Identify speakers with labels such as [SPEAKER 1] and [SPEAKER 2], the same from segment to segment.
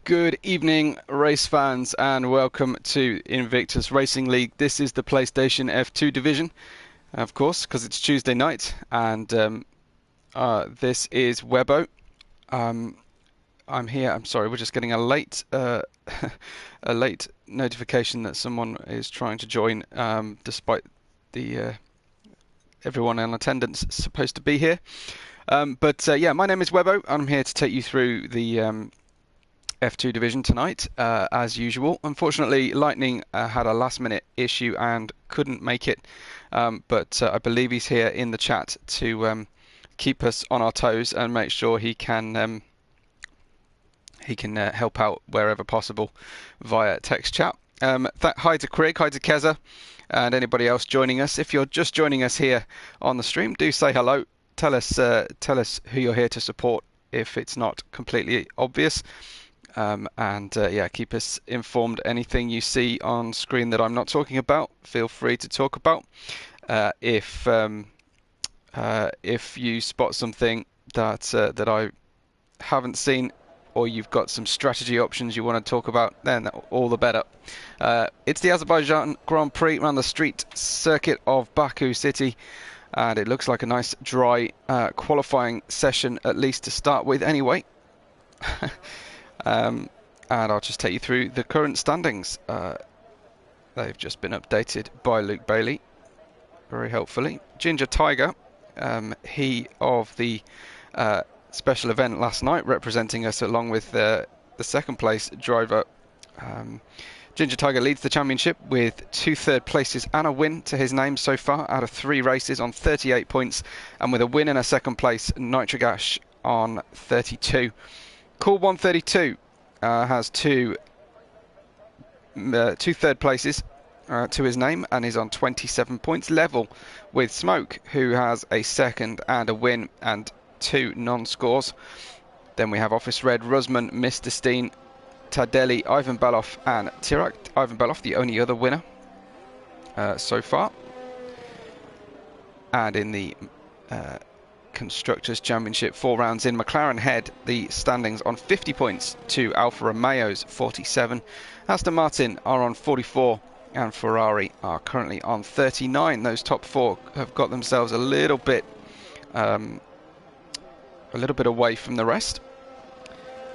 [SPEAKER 1] Good evening, race fans, and welcome to Invictus Racing League. This is the PlayStation F2 division, of course, because it's Tuesday night, and this is Webbo. I'm here. I'm sorry, we're just getting a late a late notification that someone is trying to join, despite the everyone in attendance supposed to be here. Yeah, my name is Webbo. I'm here to take you through the F2 division tonight, as usual. Unfortunately, Lightning had a last-minute issue and couldn't make it, but I believe he's here in the chat to keep us on our toes and make sure he can help out wherever possible via text chat. Hi to Craig, hi to Keza, and anybody else joining us. If you're just joining us here on the stream, do say hello. Tell us who you're here to support if it's not completely obvious. Yeah, keep us informed. Anything you see on screen that I'm not talking about, feel free to talk about. If you spot something that I haven't seen, or you've got some strategy options you want to talk about, then all the better. It's the Azerbaijan Grand Prix around the street circuit of Baku City, and it looks like a nice dry qualifying session, at least to start with anyway. And I'll just take you through the current standings. They've just been updated by Luke Bailey, very helpfully. Ginger Tiger, he of the special event last night, representing us along with the second place driver. Ginger Tiger leads the championship with 2 third places and a win to his name so far out of 3 races on 38 points, and with a win and a second place, Nitrogash on 32. Cool 132 has two third places to his name and is on 27 points, level with Smoke, who has a second and a win and 2 non-scores. Then we have Office Red, Rusman, Mr. Steen, Tadeli, Ivan Beloff and Tirak. Ivan Beloff, the only other winner so far. And in the Constructors' Championship, 4 rounds in, McLaren head the standings on 50 points to Alfa Romeo's 47. Aston Martin are on 44 and Ferrari are currently on 39. Those top 4 have got themselves a little bit away from the rest.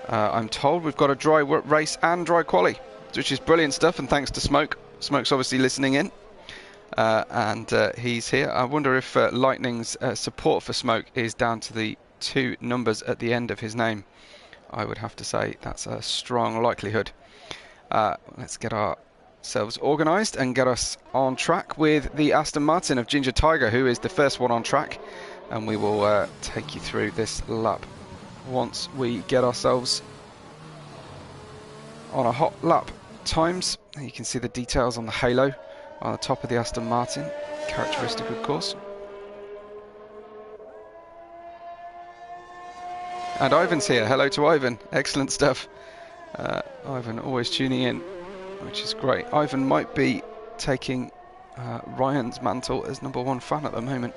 [SPEAKER 1] I'm told we've got a dry race and dry quali, which is brilliant stuff, and thanks to Smoke. Smoke's obviously listening in. He's here. I wonder if Lightning's support for Smoke is down to the 2 numbers at the end of his name. I would have to say that's a strong likelihood. Let's get ourselves organised and get us on track with the Aston Martin of Ginger Tiger, who is the first one on track, and we will take you through this lap once we get ourselves on a hot lap times. You can see the details on the halo on the top of the Aston Martin, characteristic of course. And Ivan's here. Hello to Ivan. Excellent stuff. Ivan always tuning in, which is great. Ivan might be taking Ryan's mantle as #1 fan at the moment.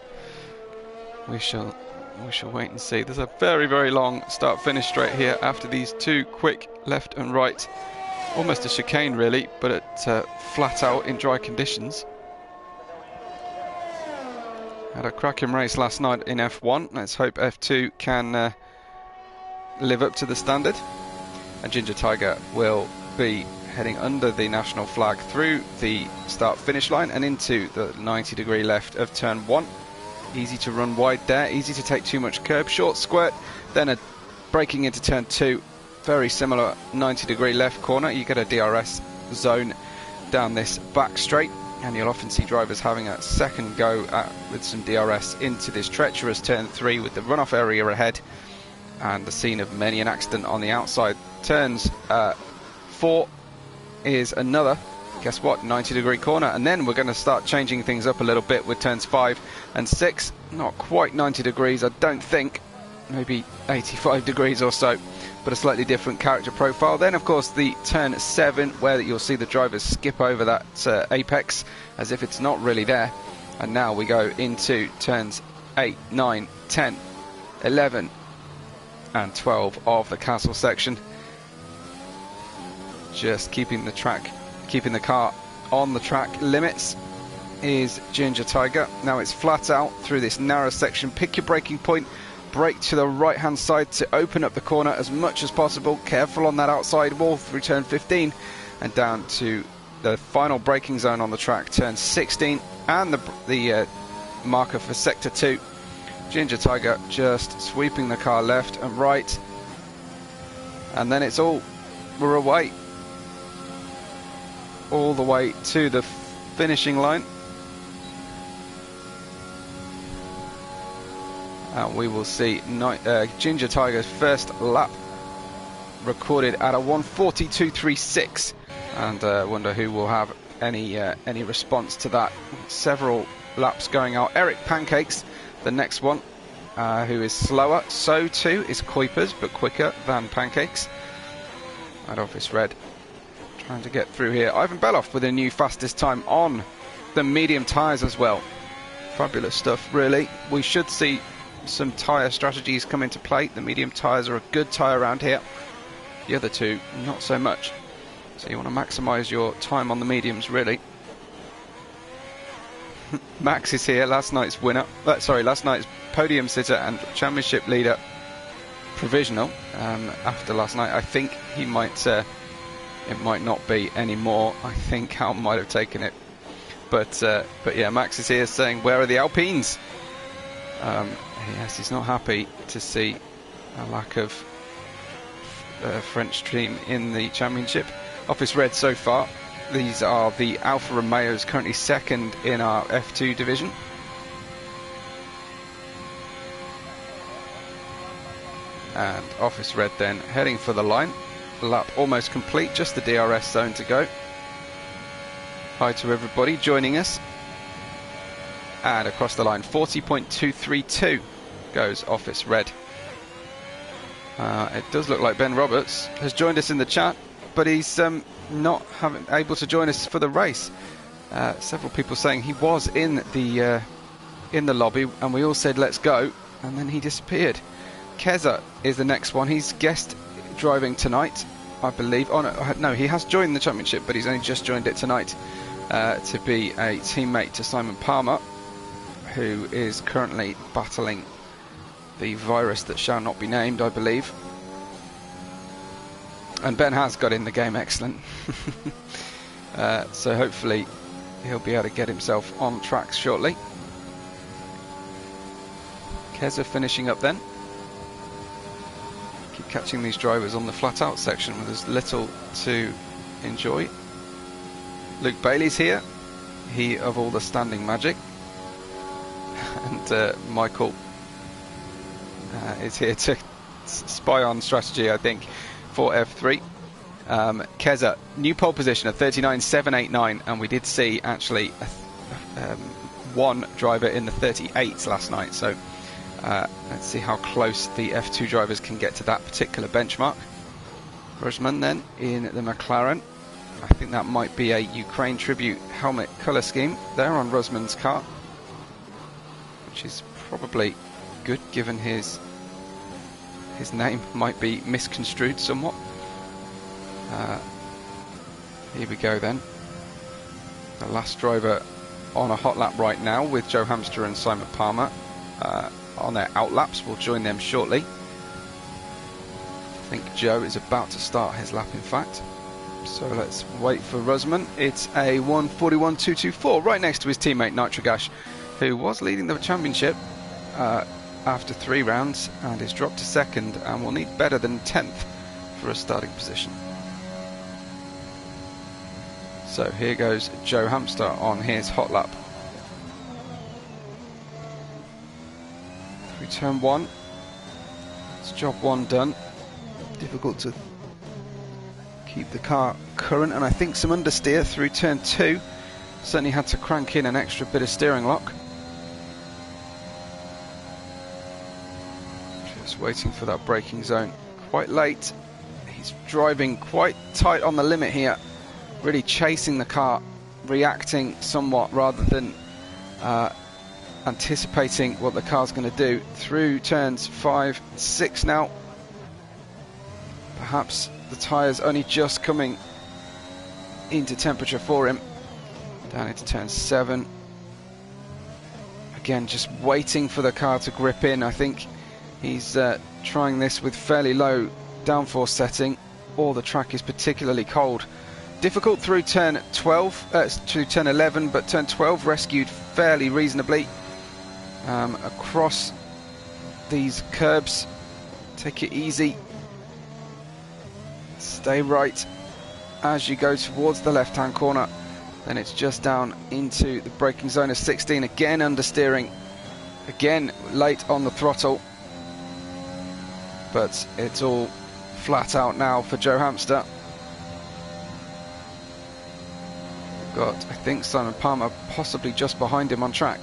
[SPEAKER 1] We shall wait and see. There's a very, very long start-finish straight here after these 2 quick left and right. Almost a chicane really, but it's flat out in dry conditions. Had a cracking race last night in F1. Let's hope F2 can live up to the standard. And Ginger Tiger will be heading under the national flag through the start-finish line and into the 90-degree left of turn 1. Easy to run wide there, easy to take too much curb, short squirt, then a braking into turn 2. Very similar 90-degree left corner. You get a DRS zone down this back straight, and you'll often see drivers having a second go with some DRS into this treacherous turn 3 with the runoff area ahead and the scene of many an accident on the outside. Turns 4 is another, guess what, 90-degree corner, and then we're going to start changing things up a little bit with turns 5 and 6. Not quite 90 degrees, I don't think, maybe 85 degrees or so, but a slightly different character profile. Then of course the turn 7, where you'll see the drivers skip over that apex as if it's not really there, and now we go into turns 8, 9, 10, 11 and 12 of the castle section. just keeping the car on the track limits is Ginger Tiger. Now it's flat out through this narrow section. Pick your braking point, brake to the right hand side to open up the corner as much as possible. Careful on that outside wall through turn 15 and down to the final braking zone on the track, turn 16, and the marker for sector 2. Ginger Tiger just sweeping the car left and right, and then we're away all the way to the finishing line, and we will see Ginger Tiger's first lap recorded at a 1:42.36, and wonder who will have any response to that. Several laps going out. Eric Pancakes, the next one, who is slower. So too is Kuipers, but quicker than Pancakes. At Office Red, trying to get through here. Ivan Beloff with a new fastest time on the medium tyres as well. Fabulous stuff, really. We should see some tyre strategies come into play. The medium tyres are a good tyre around here. The other two, not so much. So you want to maximise your time on the mediums, really. Max is here, last night's podium sitter and championship leader provisional. After last night, I think he might. It might not be anymore. I think Hal might have taken it. But yeah, Max is here saying, "Where are the Alpines?" Yes, he's not happy to see a lack of French team in the championship. Office Red so far. These are the Alfa Romeos, currently second in our F2 division. And Office Red then heading for the line. Lap almost complete, just the DRS zone to go. Hi to everybody joining us. And across the line, 40.232 goes Office Red. It does look like Ben Roberts has joined us in the chat, but he's not able to join us for the race. Several people saying he was in the lobby, and we all said let's go, and then he disappeared. Keza is the next one. He's guest driving tonight, I believe. Oh no, he has joined the championship, but he's only just joined it tonight to be a teammate to Simon Palmer, who is currently battling the virus that shall not be named, I believe. And Ben has got in the game, excellent. So hopefully he'll be able to get himself on tracks shortly. Keza finishing up then. Keep catching these drivers on the flat out section where there's little to enjoy. Luke Bailey's here, he of all the standing magic. And Michael is here to spy on strategy, I think, for F3. Keza, new pole position at 39.789, and we did see actually one driver in the 38s last night, so let's see how close the F2 drivers can get to that particular benchmark. Rosman then in the McLaren. I think that might be a Ukraine tribute helmet colour scheme there on Rosman's car, which is probably good given his name might be misconstrued somewhat. Here we go then. The last driver on a hot lap right now with Joe Hamster and Simon Palmer on their out laps. We'll join them shortly. I think Joe is about to start his lap, in fact. So let's wait for Rosman. It's a 1:41.224 right next to his teammate Nitrogash, who was leading the championship after 3 rounds and is dropped to second and will need better than 10th for a starting position. So here goes Joe Hamster on his hot lap. Through turn 1, it's job 1 done. Difficult to keep the car current, and I think some understeer through turn 2. Certainly had to crank in an extra bit of steering lock. Just waiting for that braking zone. Quite late. He's driving quite tight on the limit here. Really chasing the car, reacting somewhat rather than anticipating what the car's going to do. Through turns 5, 6 now. Perhaps the tyres only just coming into temperature for him. Down into turn 7. Again, just waiting for the car to grip in. I think he's trying this with fairly low downforce setting, or the track is particularly cold. Difficult through turn 12, through turn 11, but turn 12 rescued fairly reasonably. Across these curbs, take it easy. Stay right as you go towards the left-hand corner. Then it's just down into the braking zone of 16. Again understeering. Again late on the throttle. But it's all flat out now for Joe Hamster. Got, I think, Simon Palmer possibly just behind him on track.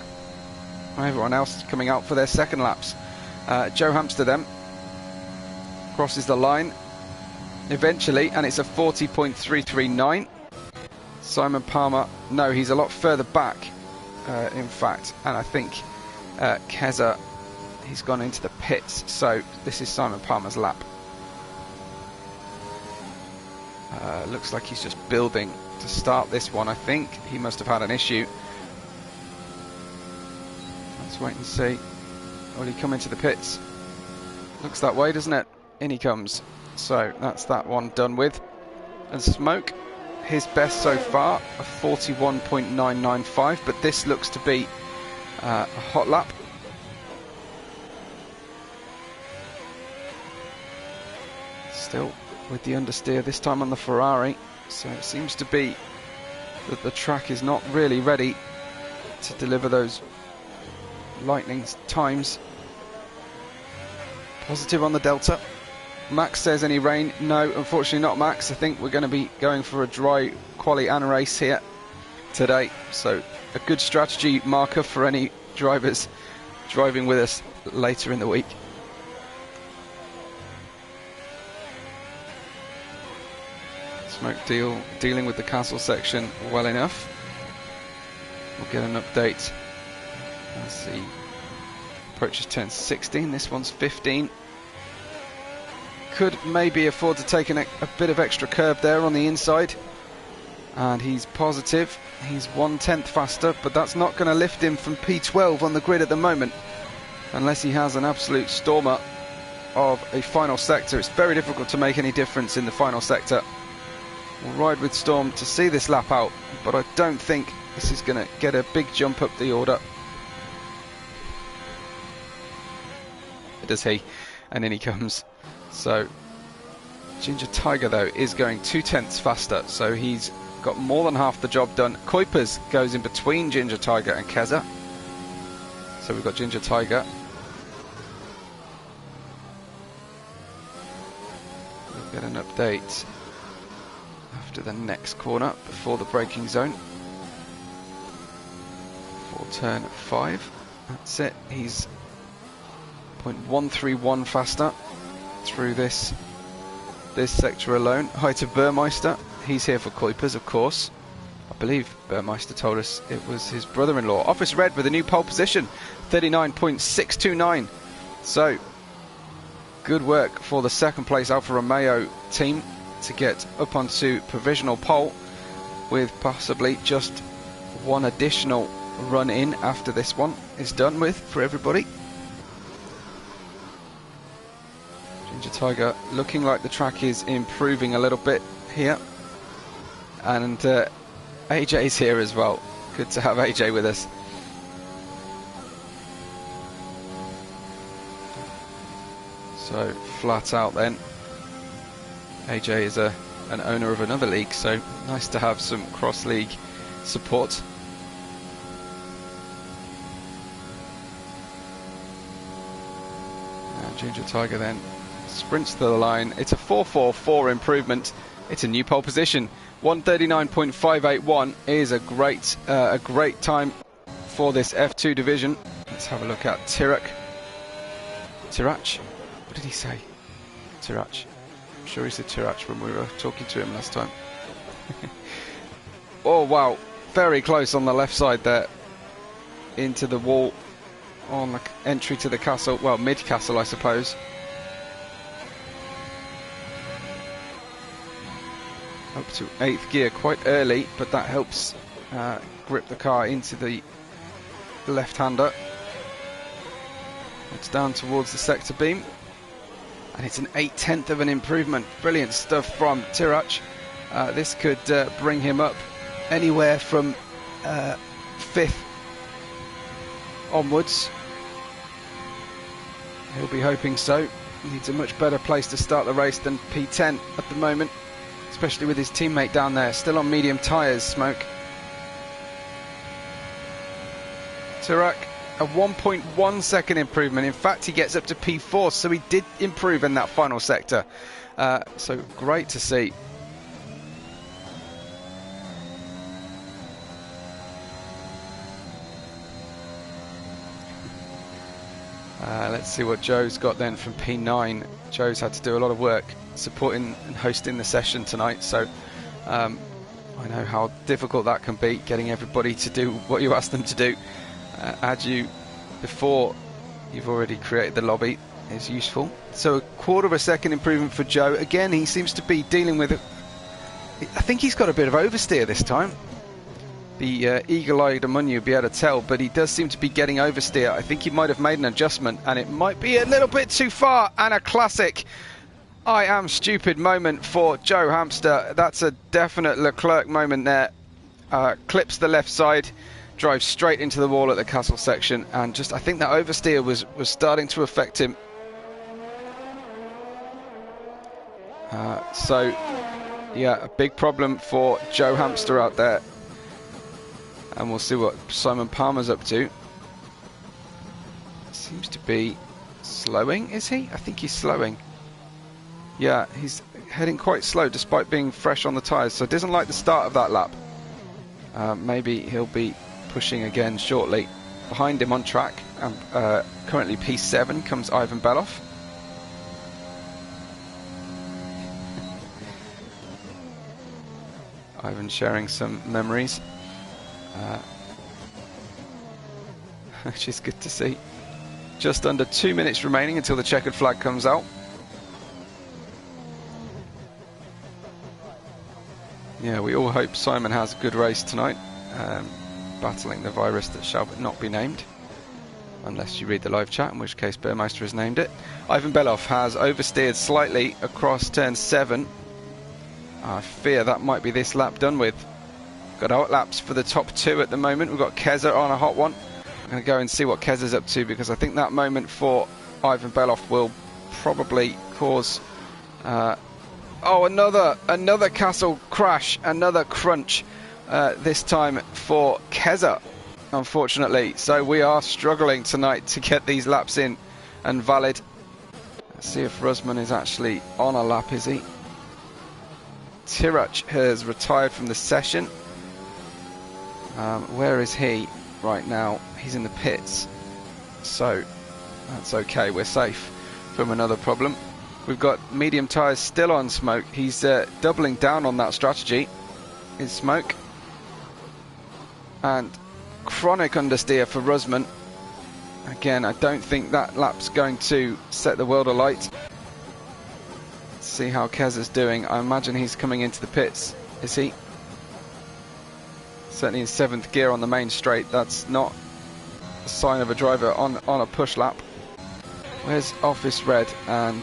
[SPEAKER 1] Everyone else coming out for their second laps. Joe Hamster then crosses the line eventually, and it's a 40.339. Simon Palmer, no, he's a lot further back, in fact, and I think Keza, he's gone into the pits, so this is Simon Palmer's lap. Looks like he's just building to start this one. I think he must have had an issue. Let's wait and see. Will he come into the pits? Looks that way, doesn't it? In he comes. So that's that one done with. And Smoke, his best so far, a 41.995, but this looks to be a hot lap. Still with the understeer, this time on the Ferrari, so it seems to be that the track is not really ready to deliver those lightning times. Positive on the Delta. Max says any rain? No, unfortunately not, Max. I think we're going to be going for a dry quali and race here today, so a good strategy marker for any drivers driving with us later in the week. Smoke dealing with the castle section well enough. We'll get an update. Let's see. Approaches turn 16. This one's 15. Could maybe afford to take a bit of extra curb there on the inside. And he's positive. He's 1/10 faster, but that's not going to lift him from P12 on the grid at the moment, unless he has an absolute stormer of a final sector. It's very difficult to make any difference in the final sector. We'll ride with Storm to see this lap out, but I don't think this is going to get a big jump up the order. Does he? And in he comes. So Ginger Tiger though is going 2/10 faster, so he's got more than half the job done. Kuipers goes in between Ginger Tiger and Keza. So we've got Ginger Tiger. We'll get an update after the next corner before the braking zone. For turn 5. That's it. He's 0.131 faster through this sector alone. Hi to Burmeister. He's here for Kuipers, of course. I believe Burmeister told us it was his brother-in-law. Office Red with a new pole position, 39.629. So good work for the second place Alfa Romeo team to get up onto provisional pole, with possibly just one additional run in after this one is done with for everybody. Ginger Tiger looking like the track is improving a little bit here, and AJ's here as well. Good to have AJ with us. So flat out then, AJ is an owner of another league, so nice to have some cross-league support. And Ginger Tiger then sprints to the line. It's a 4.44 improvement. It's a new pole position. 1:39.581 is a great time for this F2 division. Let's have a look at Tirach. What did he say? Tirach. I'm sure he said Tirach when we were talking to him last time. Oh wow, very close on the left side there, into the wall on the entry to the castle. Well, mid castle, I suppose. Oh, up to 8th gear quite early, but that helps grip the car into the left-hander. It's down towards the sector beam, and it's an 1/8 of an improvement. Brilliant stuff from Tirac. This could bring him up anywhere from 5th onwards. He'll be hoping so. He needs a much better place to start the race than P10 at the moment, especially with his teammate down there, still on medium tyres, Smoke. Tirac, a 1.1 second improvement. In fact, he gets up to P4, so he did improve in that final sector. So great to see. Let's see what Joe's got then from P9. Joe's had to do a lot of work supporting and hosting the session tonight, so I know how difficult that can be, getting everybody to do what you ask them to do. Add you before you've already created the lobby is useful. So a 1/4 second improvement for Joe. Again, he seems to be dealing with it. I think he's got a bit of oversteer this time. The eagle-eyed among you will be able to tell, but he does seem to be getting oversteer. I think he might have made an adjustment, and it might be a little bit too far. And a classic I am stupid moment for Joe Hamster. That's a definite Leclerc moment there. Clips the left side, drives straight into the wall at the castle section, and just I think that oversteer was starting to affect him. So yeah, a big problem for Joe Hamster out there. And we'll see what Simon Palmer's up to. Seems to be slowing, is he? I think he's slowing. Yeah, he's heading quite slow despite being fresh on the tyres, so doesn't like the start of that lap. Maybe he'll be pushing again shortly. Behind him on track, currently P7 comes Ivan Beloff. Ivan sharing some memories. Which is good to see. Just under 2 minutes remaining until the checkered flag comes out. Yeah, we all hope Simon has a good race tonight, battling the virus that shall not be named, unless you read the live chat, in which case Burmeister has named it. Ivan Beloff has oversteered slightly across turn 7. I fear that might be this lap done with. Got hot laps for the top 2 at the moment. We've got Keza on a hot one. I'm going to go and see what Keza's up to, because I think that moment for Ivan Beloff will probably cause... oh, another castle crash, another crunch, this time for Keza, unfortunately. So we are struggling tonight to get these laps in and valid. Let's see if Rusman is actually on a lap, is he? Tirac has retired from the session. Where is he right now? He's in the pits, so that's okay, we're safe from another problem. We've got medium tyres still on Smoke. He's doubling down on that strategy, is Smoke. And chronic understeer for Rusman. Again, I don't think that lap's going to set the world alight. Let's see how Keza's doing. I imagine he's coming into the pits, is he? Certainly in 7th gear on the main straight. That's not a sign of a driver on a push lap. Where's Office Red and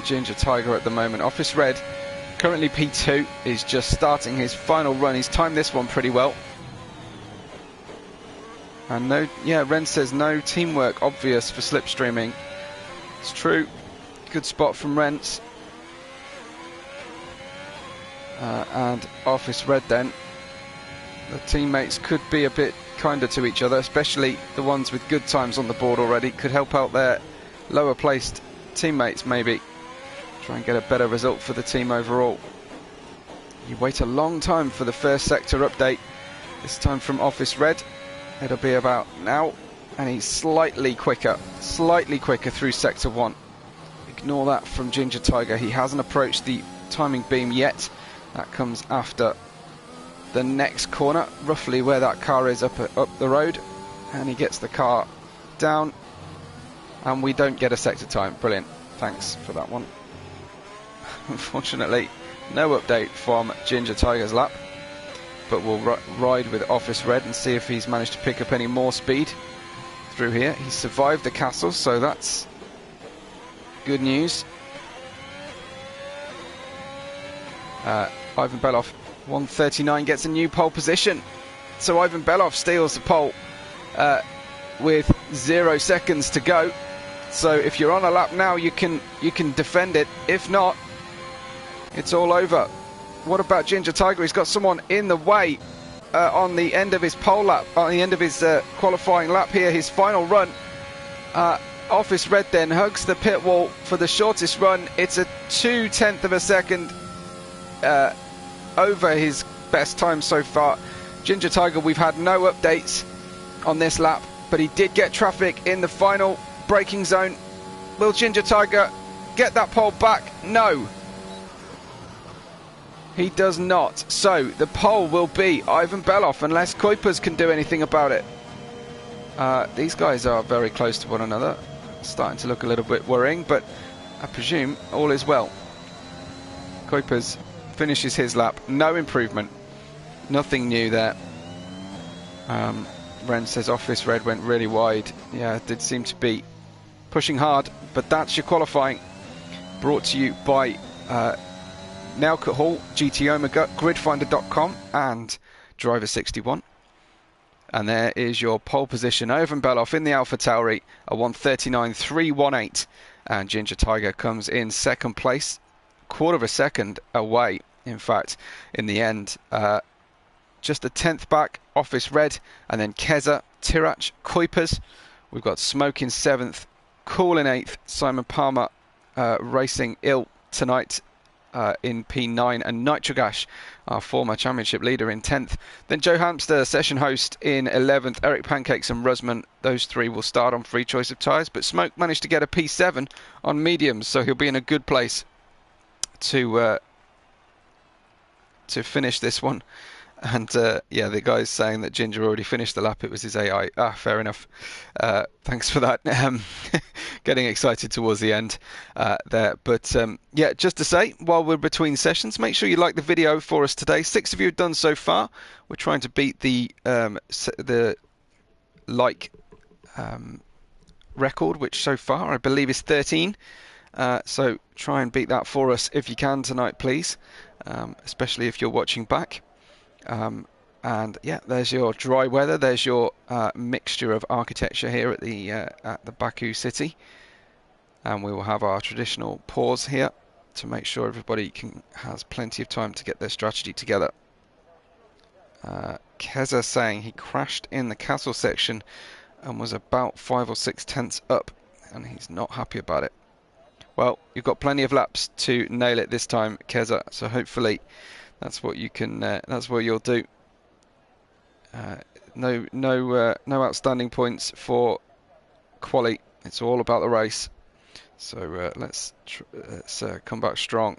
[SPEAKER 1] Ginger Tiger at the moment? Office Red, currently P2, is just starting his final run. He's timed this one pretty well. And no, yeah, Ren says no teamwork obvious for slipstreaming. It's true. Good spot from Rents. And Office Red then. The teammates could be a bit kinder to each other, especially the ones with good times on the board already. Could help out their lower placed teammates, maybe. Try and get a better result for the team overall. You wait a long time for the first sector update. This time from Office Red. It'll be about now. And he's slightly quicker through sector 1. Ignore that from Ginger Tiger. He hasn't approached the timing beam yet. That comes after the next corner, roughly where that car is up the road, and he gets the car down, and we don't get a sector time. Brilliant, thanks for that one. Unfortunately, No update from Ginger Tiger's lap, but we'll ride with Office Red and see if he's managed to pick up any more speed through here. He survived the castle, so that's good news. Ivan Belov, 1:39, gets a new pole position. So Ivan Belov steals the pole with 0 seconds to go. So if you're on a lap now, you can defend it. If not, it's all over. What about Ginger Tiger? He's got someone in the way on the end of his pole lap, on the end of his qualifying lap here, his final run. Office Red then hugs the pit wall for the shortest run. It's a 0.2 of a second over his best time so far. Ginger Tiger, we've had no updates on this lap, but he did get traffic in the final braking zone. Will Ginger Tiger get that pole back? No, he does not. So the pole will be Ivan Belov unless Kuipers can do anything about it. These guys are very close to one another. Starting to look a little bit worrying, but I presume all is well. Kuipers finishes his lap. No improvement. Nothing new there. Ren says Office Red went really wide. Yeah, it did seem to be pushing hard, but that's your qualifying. Brought to you by Nelcut Hall, GT Omega, gridfinder.com and Driver 61. And there is your pole position. Ivan Belov in the Alpha Tauri, a 1:39.318. And Ginger Tiger comes in second place, quarter of a second away. In fact, in the end, just a 10th back, Office Red, and then Keza, Tirach, Kuipers. We've got Smoke in 7th, Cool in 8th, Simon Palmer racing ill tonight in P9, and Nitrogash, our former championship leader, in 10th. Then Joe Hamster, session host, in 11th. Eric Pancakes and Rusman, those three will start on free choice of tyres, but Smoke managed to get a P7 on mediums, so he'll be in a good place to finish this one. And yeah, the guy's saying that Ginger already finished the lap. It was his AI. Fair enough. Thanks for that. Getting excited towards the end there. But yeah, just to say, while we're between sessions, make sure you like the video for us today. 6 of you have done so far. We're trying to beat the like record, which so far I believe is 13. So try and beat that for us if you can tonight, please. Especially if you're watching back. And yeah, there's your dry weather. There's your mixture of architecture here at the Baku city, and we will have our traditional pause here to make sure everybody has plenty of time to get their strategy together. Keza saying he crashed in the castle section and was about 5 or 6 tenths up, and he's not happy about it. Well, you've got plenty of laps to nail it this time, Keza. So hopefully that's what you can. That's what you'll do. No outstanding points for quali. It's all about the race. So let's come back strong.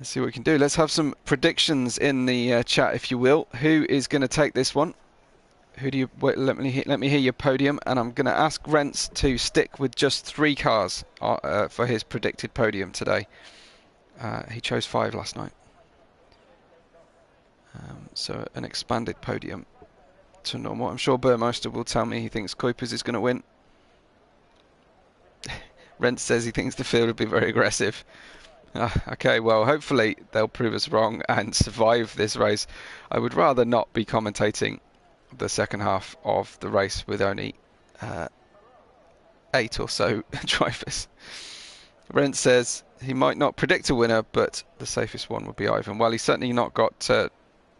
[SPEAKER 1] Let's see what we can do. Let's have some predictions in the chat, if you will. Who is going to take this one? Who do you? Wait, let me hear your podium, and I'm going to ask Rents to stick with just 3 cars for his predicted podium today. He chose 5 last night. So an expanded podium to normal. I'm sure Burmeister will tell me he thinks Kuipers is going to win. Rent says he thinks the field will be very aggressive. Okay, well, hopefully they'll prove us wrong and survive this race. I would rather not be commentating the second half of the race with only 8 or so drivers. Rent says he might not predict a winner, but the safest one would be Ivan. Well, he's certainly not got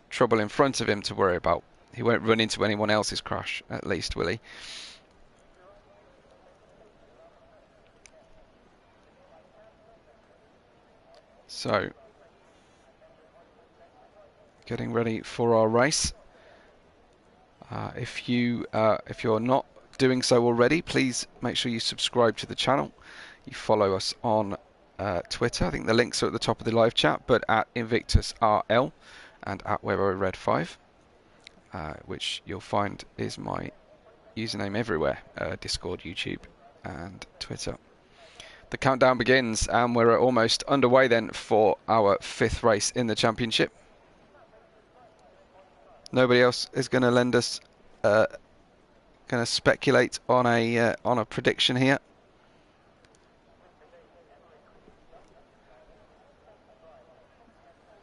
[SPEAKER 1] trouble in front of him to worry about. He won't run into anyone else's crash, at least, will he? So, getting ready for our race. If you're not doing so already, please make sure you subscribe to the channel. You follow us on Twitter. I think the links are at the top of the live chat, but at Invictus RL and at WebORed5, which you'll find is my username everywhere, Discord, YouTube and Twitter. The countdown begins, and we're almost underway then for our 5th race in the championship. Nobody else is going to lend us, going to speculate on a prediction here.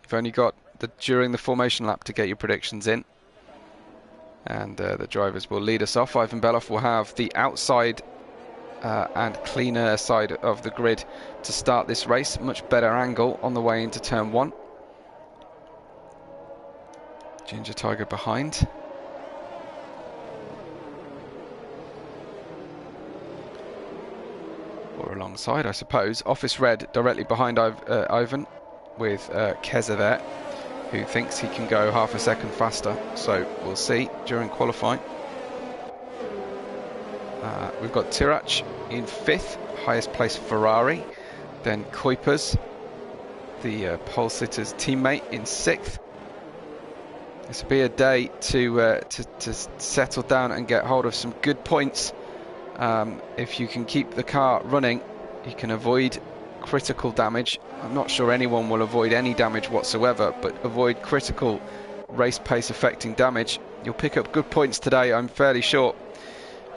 [SPEAKER 1] You've only got during the formation lap to get your predictions in, and the drivers will lead us off. Ivan Beloff will have the outside and cleaner side of the grid to start this race. Much better angle on the way into turn 1. Ginger Tiger behind. Or alongside, I suppose. Office Red directly behind Ivan, with Keza there, who thinks he can go half a second faster. So we'll see during qualifying. We've got Tirach in 5th, highest place Ferrari. Then Kuipers, the pole sitter's teammate, in 6th. This will be a day to settle down and get hold of some good points. If you can keep the car running, you can avoid critical damage. I'm not sure anyone will avoid any damage whatsoever, but avoid critical race pace affecting damage. You'll pick up good points today, I'm fairly sure.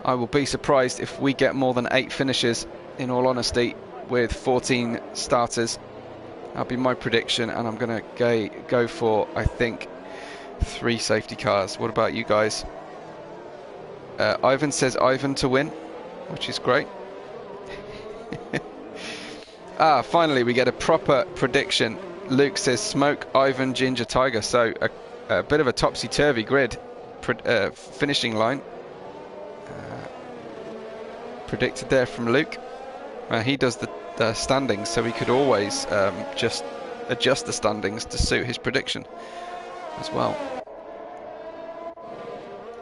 [SPEAKER 1] I will be surprised if we get more than 8 finishes, in all honesty, with 14 starters. That'll be my prediction, and I'm going to go for, I think, 3 safety cars. What about you guys? Ivan says Ivan to win, which is great. Finally we get a proper prediction. Luke says Smoke, Ivan, Ginger, Tiger. So a bit of a topsy-turvy grid finishing line. Predicted there from Luke. He does the standings, so he could always just adjust the standings to suit his prediction as well.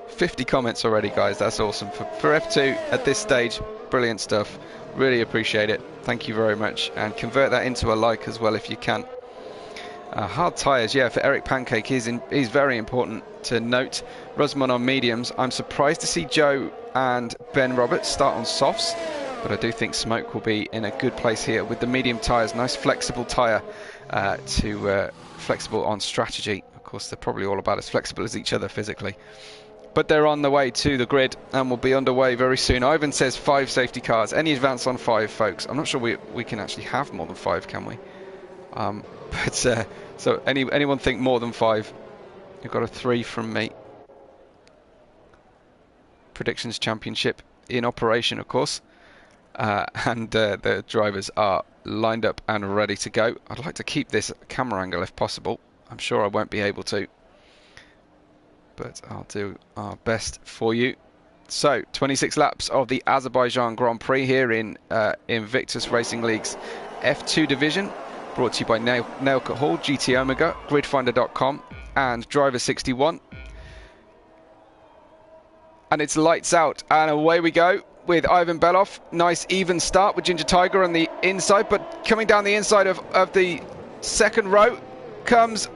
[SPEAKER 1] 50 comments already, guys. That's awesome for F2 at this stage. Brilliant stuff. Really appreciate it. Thank you very much, and convert that into a like as well if you can. Hard tyres, yeah, for Eric Pancake is very important to note. Rusman on mediums. I'm surprised to see Joe and Ben Roberts start on softs, but I do think Smoke will be in a good place here with the medium tyres. Nice flexible tyre flexible on strategy. Of course, they're probably all about as flexible as each other physically. But they're on the way to the grid and will be underway very soon. Ivan says 5 safety cars. Any advance on 5, folks? I'm not sure we can actually have more than 5, can we? So anyone think more than 5? You've got a 3 from me. Predictions Championship in operation, of course. And the drivers are lined up and ready to go. I'd like to keep this camera angle if possible. I'm sure I won't be able to, but I'll do our best for you. So 26 laps of the Azerbaijan Grand Prix here in Invictus Racing League's F2 division, brought to you by Nailcut Hall, GT Omega, gridfinder.com and Driver 61. And it's lights out, and away we go with Ivan Beloff. Nice even start with Ginger Tiger on the inside, but coming down the inside of the second row comes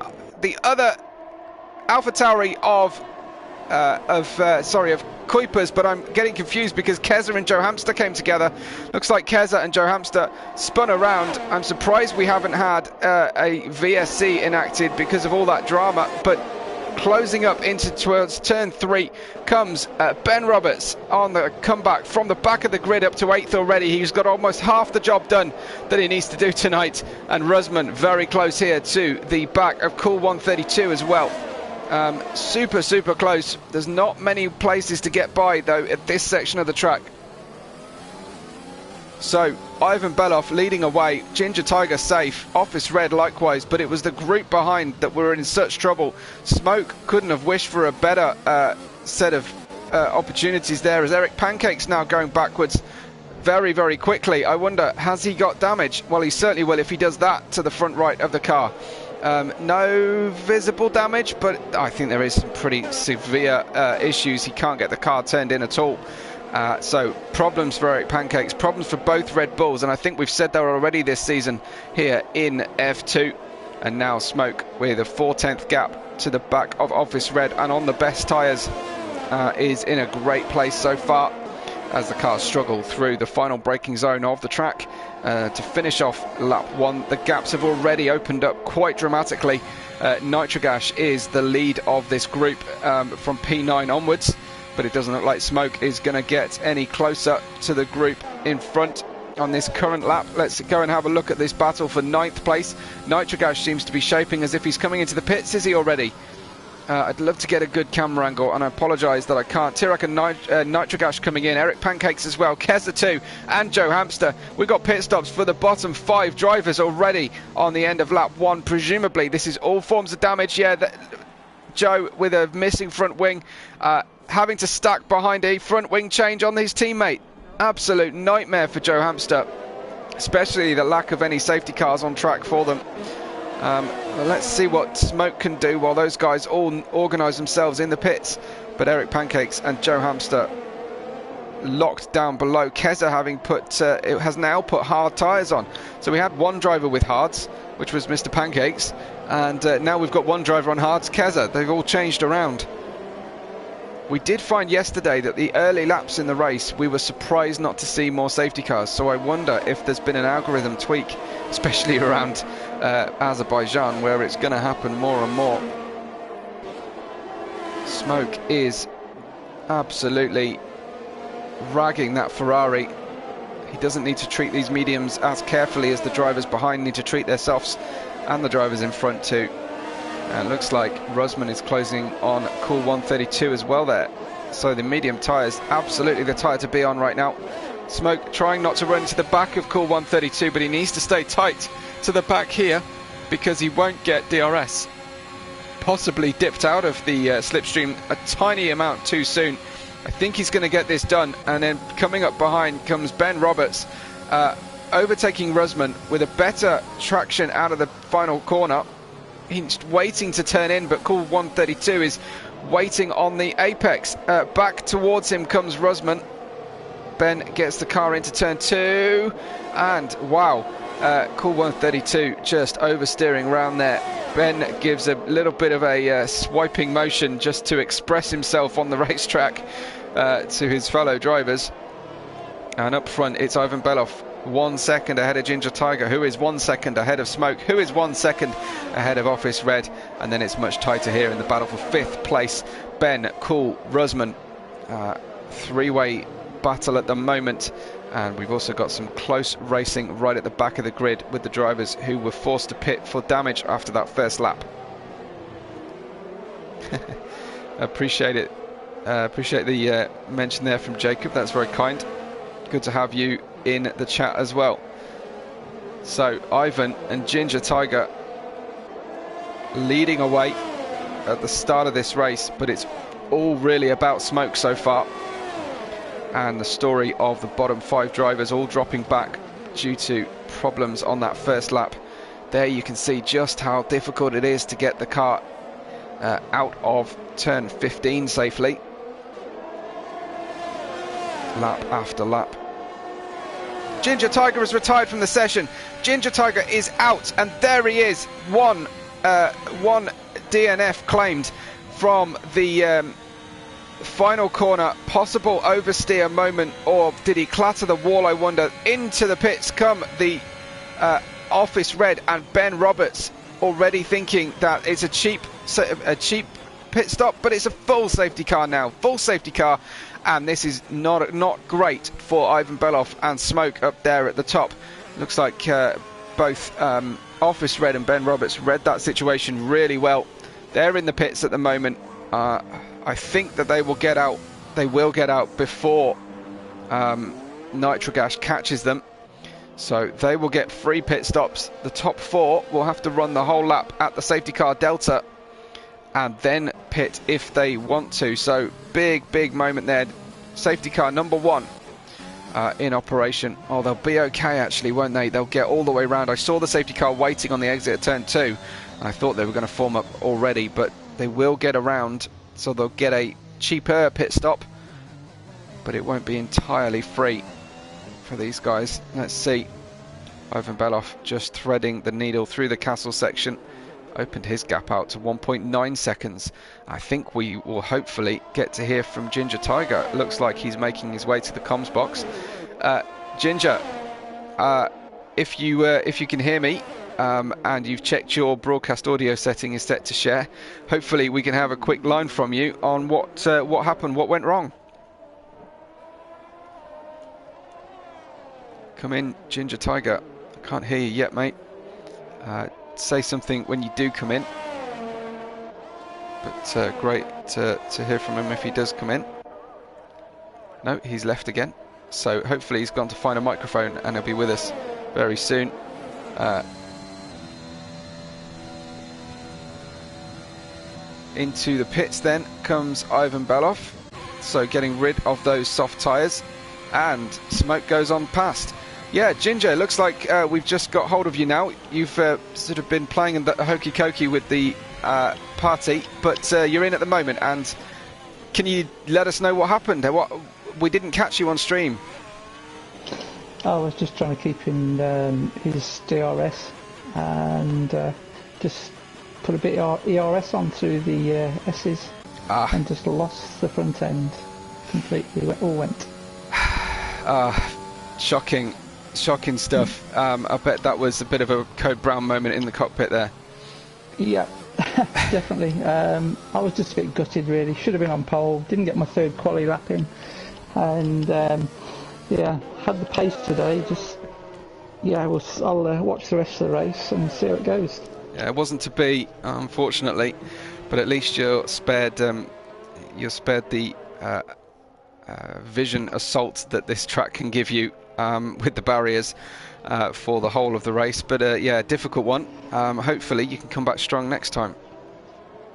[SPEAKER 1] the other AlphaTauri of Kuipers, but I'm getting confused because Keza and Joe Hamster came together. Looks like Keza and Joe Hamster spun around. I'm surprised we haven't had a VSC enacted because of all that drama, but closing up into towards turn 3 comes Ben Roberts on the comeback from the back of the grid up to 8th already. He's got almost half the job done that he needs to do tonight, and Rusman very close here to the back of Cool 132 as well. Super close. There's not many places to get by though at this section of the track. So Ivan Beloff leading away, Ginger Tiger safe, Office Red likewise, but it was the group behind that were in such trouble. Smoke couldn't have wished for a better set of opportunities there, as Eric Pancake's now going backwards very quickly. I wonder, has he got damage? Well, he certainly will if he does that to the front right of the car. No visible damage, but I think there is some pretty severe issues. He can't get the car turned in at all. So problems for Eric Pancakes, problems for both Red Bulls, and I think we've said that already this season here in F2. And now Smoke with a 4/10 gap to the back of Office Red, and on the best tyres is in a great place so far. as the cars struggle through the final braking zone of the track to finish off lap 1. The gaps have already opened up quite dramatically. Nitrogash is the lead of this group from P9 onwards, but it doesn't look like Smoke is going to get any closer to the group in front on this current lap. Let's go and have a look at this battle for 9th place. Nitrogash seems to be shaping as if he's coming into the pits. Is he already? I'd love to get a good camera angle, and I apologise that I can't. Tirak and Nitrogash coming in, Eric Pancakes as well, Keza too, and Joe Hamster. We've got pit stops for the bottom 5 drivers already on the end of lap 1. Presumably this is all forms of damage. Yeah, Joe with a missing front wing, having to stack behind a front wing change on his teammate. Absolute nightmare for Joe Hamster, especially the lack of any safety cars on track for them. Well, let's see what Smoke can do while those guys all organise themselves in the pits. But Eric Pancakes and Joe Hamster locked down below. Keza having has now put hard tyres on. So we had one driver with hards, which was Mr. Pancakes, and now we've got one driver on hards, Keza. They've all changed around. We did find yesterday that the early laps in the race, we were surprised not to see more safety cars. So I wonder if there's been an algorithm tweak, especially around Azerbaijan, where it's going to happen more and more. Smoke is absolutely ragging that Ferrari. He doesn't need to treat these mediums as carefully as the drivers behind need to treat their softs, and the drivers in front too. And looks like Rusman is closing on Cool 132 as well there. So the medium tyres, absolutely the tyre to be on right now. Smoke trying not to run into the back of Cool 132, but he needs to stay tight to the back here because he won't get DRS. Possibly dipped out of the slipstream a tiny amount too soon. I think he's going to get this done. And then coming up behind comes Ben Roberts, overtaking Rusman with a better traction out of the final corner. He's waiting to turn in, but Cool 132 is waiting on the apex. Back towards him comes Rusman. Ben gets the car into turn 2, and wow, Cool 132 just oversteering around there. Ben gives a little bit of a swiping motion just to express himself on the racetrack to his fellow drivers. And up front, it's Ivan Belov, 1 second ahead of Ginger Tiger, who is 1 second ahead of Smoke, who is 1 second ahead of Office Red, and then it's much tighter here in the battle for 5th place. Ben, Cool, Rusman, three-way battle at the moment, and we've also got some close racing right at the back of the grid with the drivers who were forced to pit for damage after that first lap. Appreciate it. Appreciate the mention there from Jacob, that's very kind. Good to have you in the chat as well. So Ivan and Ginger Tiger leading away at the start of this race, but it's all really about Smoke so far, and the story of the bottom 5 drivers all dropping back due to problems on that first lap. There you can see just how difficult it is to get the car out of turn 15 safely, lap after lap. Ginger Tiger has retired from the session. Ginger Tiger is out, and there he is. One DNF claimed from the final corner. Possible oversteer moment, or did he clatter the wall, I wonder. Into the pits come the Office Red and Ben Roberts, already thinking that it's a cheap pit stop, but it's a full safety car now. Full safety car. And this is not great for Ivan Belov and Smoke up there at the top. Looks like both Office Red and Ben Roberts read that situation really well. They're in the pits at the moment. I think that they will get out. They will get out before Nitrogash catches them. So they will get 3 pit stops. The top 4 will have to run the whole lap at the safety car Delta, and then pit if they want to. So big moment there. Safety car number 1 in operation. Oh, they'll be okay actually, won't they? They'll get all the way around. I saw the safety car waiting on the exit at turn 2, and I thought they were going to form up already, but they will get around, so they'll get a cheaper pit stop, but it won't be entirely free for these guys. Let's see. Ivan Belov just threading the needle through the castle section opened his gap out to 1.9 seconds. I think we will hopefully get to hear from Ginger Tiger. It looks like he's making his way to the comms box. Ginger, if you can hear me, and you've checked your broadcast audio setting is set to share, hopefully we can have a quick line from you on what happened, what went wrong. Come in, Ginger Tiger. I can't hear you yet, mate. Say something when you do come in. But great to hear from him if he does come in. No, he's left again. So hopefully he's gone to find a microphone and he'll be with us very soon. Into the pits then comes Ivan Belov. So getting rid of those soft tyres, and smoke goes on past. Yeah, Ginger, looks like we've just got hold of you now. You've sort of been playing in the hokey cokey with the party, but you're in at the moment. And can you let us know what happened? We didn't catch you on stream.
[SPEAKER 2] I was just trying to keep in his DRS and just put a bit of ERS on through the S's and just lost the front end completely. It all went.
[SPEAKER 1] Shocking stuff. I bet that was a bit of a Code Brown moment in the cockpit there.
[SPEAKER 2] Yeah, definitely. I was just a bit gutted, really. Should have been on pole. Didn't get my third quali lap in, and yeah, had the pace today. Just I'll watch the rest of the race and see how it goes.
[SPEAKER 1] Yeah, it wasn't to be, unfortunately, but at least you're spared. You're spared the vision assault that this track can give you with the barriers for the whole of the race. But yeah, difficult one. Hopefully you can come back strong next time.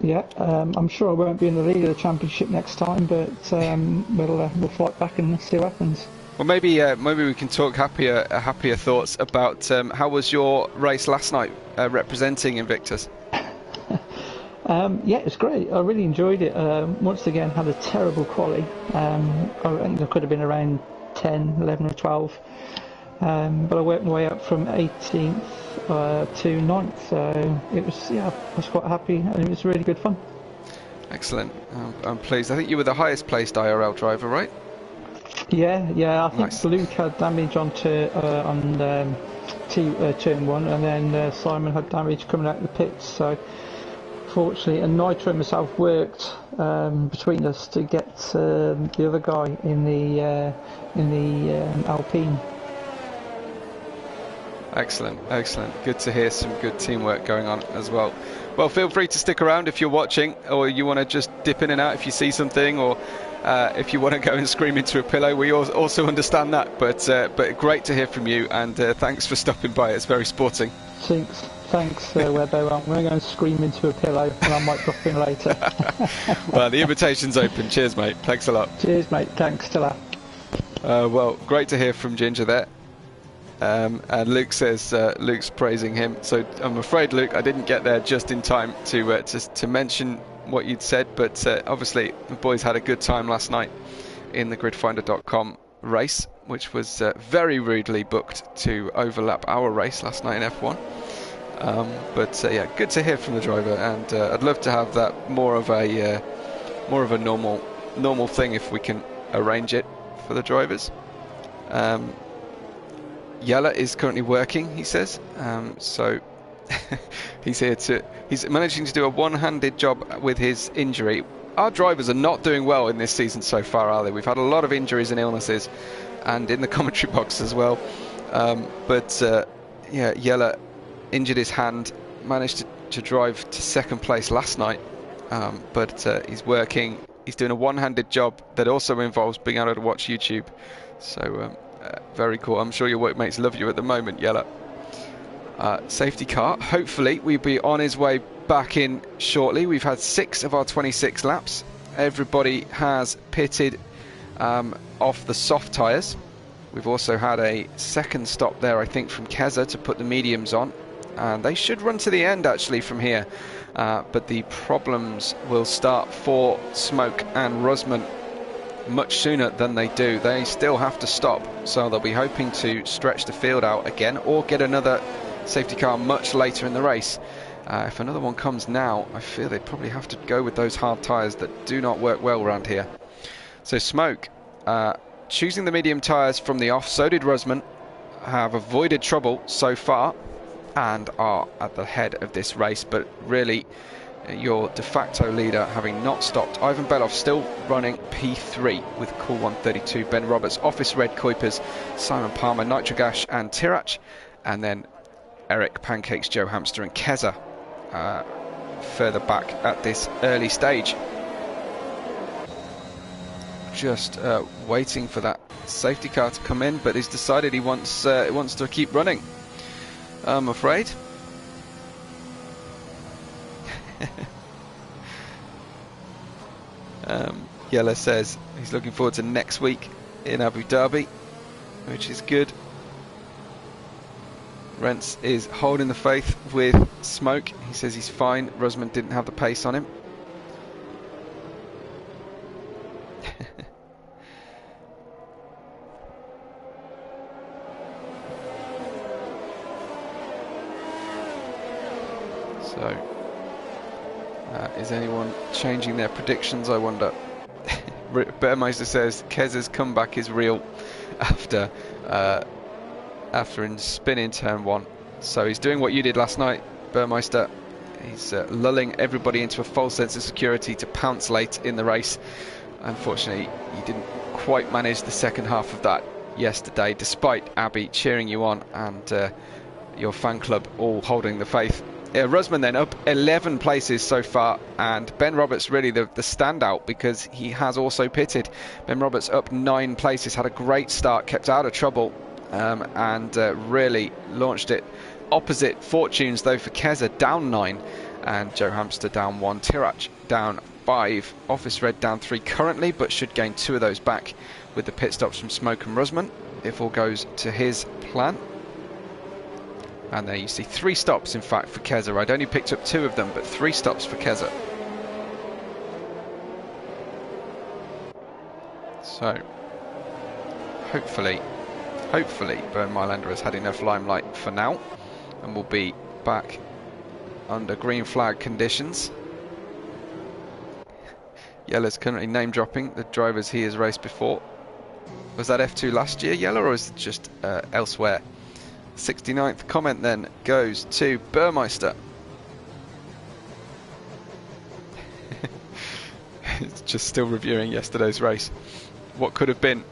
[SPEAKER 2] Yeah, I'm sure I won't be in the lead of the championship next time, but we'll fight back and see what happens.
[SPEAKER 1] Well, maybe we can talk happier thoughts about how was your race last night representing Invictus?
[SPEAKER 2] Yeah, it was great. I really enjoyed it. Once again, had a terrible quali. I think I could have been around 10, 11 or 12. But I worked my way up from 18th to 9th. So it was, I was quite happy, and it was really good fun.
[SPEAKER 1] Excellent. I'm pleased. I think you were the highest placed IRL driver, right?
[SPEAKER 2] Yeah. I think
[SPEAKER 1] Nice.
[SPEAKER 2] Luke had damage on turn 1, and then Simon had damage coming out of the pits. So fortunately, and Nitro and myself worked between us to get the other guy in the Alpine.
[SPEAKER 1] Excellent. Good to hear some good teamwork going on as well. Well, feel free to stick around if you're watching, or you want to just dip in and out if you see something, or if you want to go and scream into a pillow. We also understand that, but great to hear from you, and thanks for stopping by. It's very sporting.
[SPEAKER 2] Thanks, Webbo. I'm going to go and scream into a pillow, and I might drop in later.
[SPEAKER 1] Well, the invitation's open. Cheers, mate. Thanks a lot.
[SPEAKER 2] Cheers, mate. Thanks. Ta-ra.
[SPEAKER 1] Well, great to hear from Ginger there. And Luke says Luke's praising him. So I'm afraid, Luke, I didn't get there just in time to mention what you'd said. But obviously, the boys had a good time last night in the gridfinder.com race, which was very rudely booked to overlap our race last night in F1. But yeah, good to hear from the driver, and I'd love to have that more of a normal thing if we can arrange it for the drivers. Yella is currently working, he says, so he's managing to do a one-handed job with his injury. Our drivers are not doing well in this season so far, are they? We've had a lot of injuries and illnesses, and in the commentary box as well. Yeah, Yella injured his hand, managed to drive to second place last night, but he's working. He's doing a one-handed job that also involves being able to watch YouTube. So very cool. I'm sure your workmates love you at the moment, Yella. Safety car. Hopefully we'll be on his way back in shortly. We've had 6 of our 26 laps. Everybody has pitted off the soft tyres. We've also had a second stop there, I think, from Keza to put the mediums on. And they should run to the end actually from here. But the problems will start for Smoke and Rusman much sooner than they do. They still have to stop, so they'll be hoping to stretch the field out again or get another safety car much later in the race. If another one comes now, I fear they'd probably have to go with those hard tyres that do not work well around here. So Smoke, choosing the medium tyres from the off, so did Rusman, have avoided trouble so far and are at the head of this race, but really your de facto leader having not stopped. Ivan Belov still running P3 with Cool 132, Ben Roberts, Office Red, Kuipers, Simon Palmer, Nitrogash and Tirach, and then Eric Pancakes, Joe Hamster and Keza further back at this early stage. Just waiting for that safety car to come in, but he's decided he wants to keep running, I'm afraid. Yella says he's looking forward to next week in Abu Dhabi, which is good. Rents is holding the faith with Smoke. He says he's fine. Rusman didn't have the pace on him. So, is anyone changing their predictions, I wonder? Bearmeister says Kez's comeback is real after in spin in turn 1. So he's doing what you did last night, Burmeister. He's lulling everybody into a false sense of security to pounce late in the race. Unfortunately, you didn't quite manage the second half of that yesterday, despite Abby cheering you on and your fan club all holding the faith. Rusman then up 11 places so far, and Ben Roberts really the standout because he has also pitted. Ben Roberts up 9 places, had a great start, kept out of trouble, and really launched it. Opposite fortunes though for Keza, down 9, and Joe Hamster down 1, Tirach down 5, Office Red down 3 currently, but should gain 2 of those back with the pit stops from Smoke and Rusman if all goes to his plan. And there you see 3 stops in fact for Keza. I'd only picked up 2 of them, but 3 stops for Keza. So hopefully Bernd Mailander has had enough limelight for now and will be back under green flag conditions. Yella's currently name dropping the drivers he has raced before. Was that F2 last year, Yella, or is it just elsewhere? 69th comment then goes to Burmeister. It's just still reviewing yesterday's race. What could have been?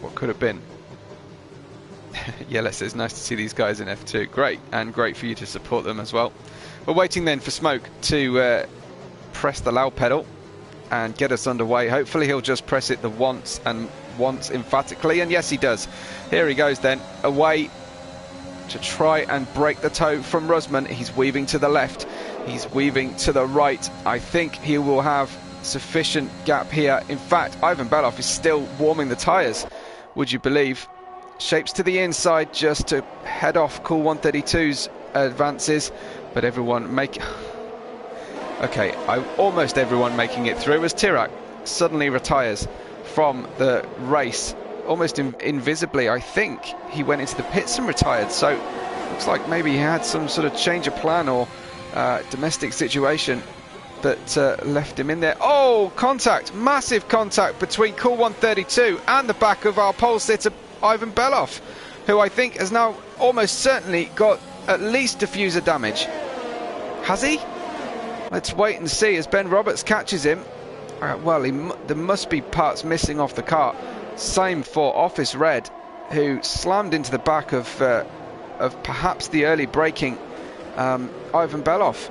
[SPEAKER 1] What could have been? Yella says nice to see these guys in F2. Great, and great for you to support them as well. We're waiting then for Smoke to press the loud pedal and get us underway. Hopefully he'll just press it the once emphatically, and yes he does. Here he goes then, away to try and break the toe from Rusman. He's weaving to the left, he's weaving to the right. I think he will have sufficient gap here. In fact, Ivan Belov is still warming the tyres, would you believe. Shapes to the inside just to head off Cool 132's advances, but everyone almost everyone making it through as Tirach suddenly retires from the race, almost invisibly. I think he went into the pits and retired, so looks like maybe he had some sort of change of plan or domestic situation that left him in there. Oh, contact, massive contact between Cool 132 and the back of our pole sitter Ivan Belov, who I think has now almost certainly got at least diffuser damage. Has he? Let's wait and see as Ben Roberts catches him. Well, there must be parts missing off the car. Same for Office Red, who slammed into the back of perhaps the early braking Ivan Belov.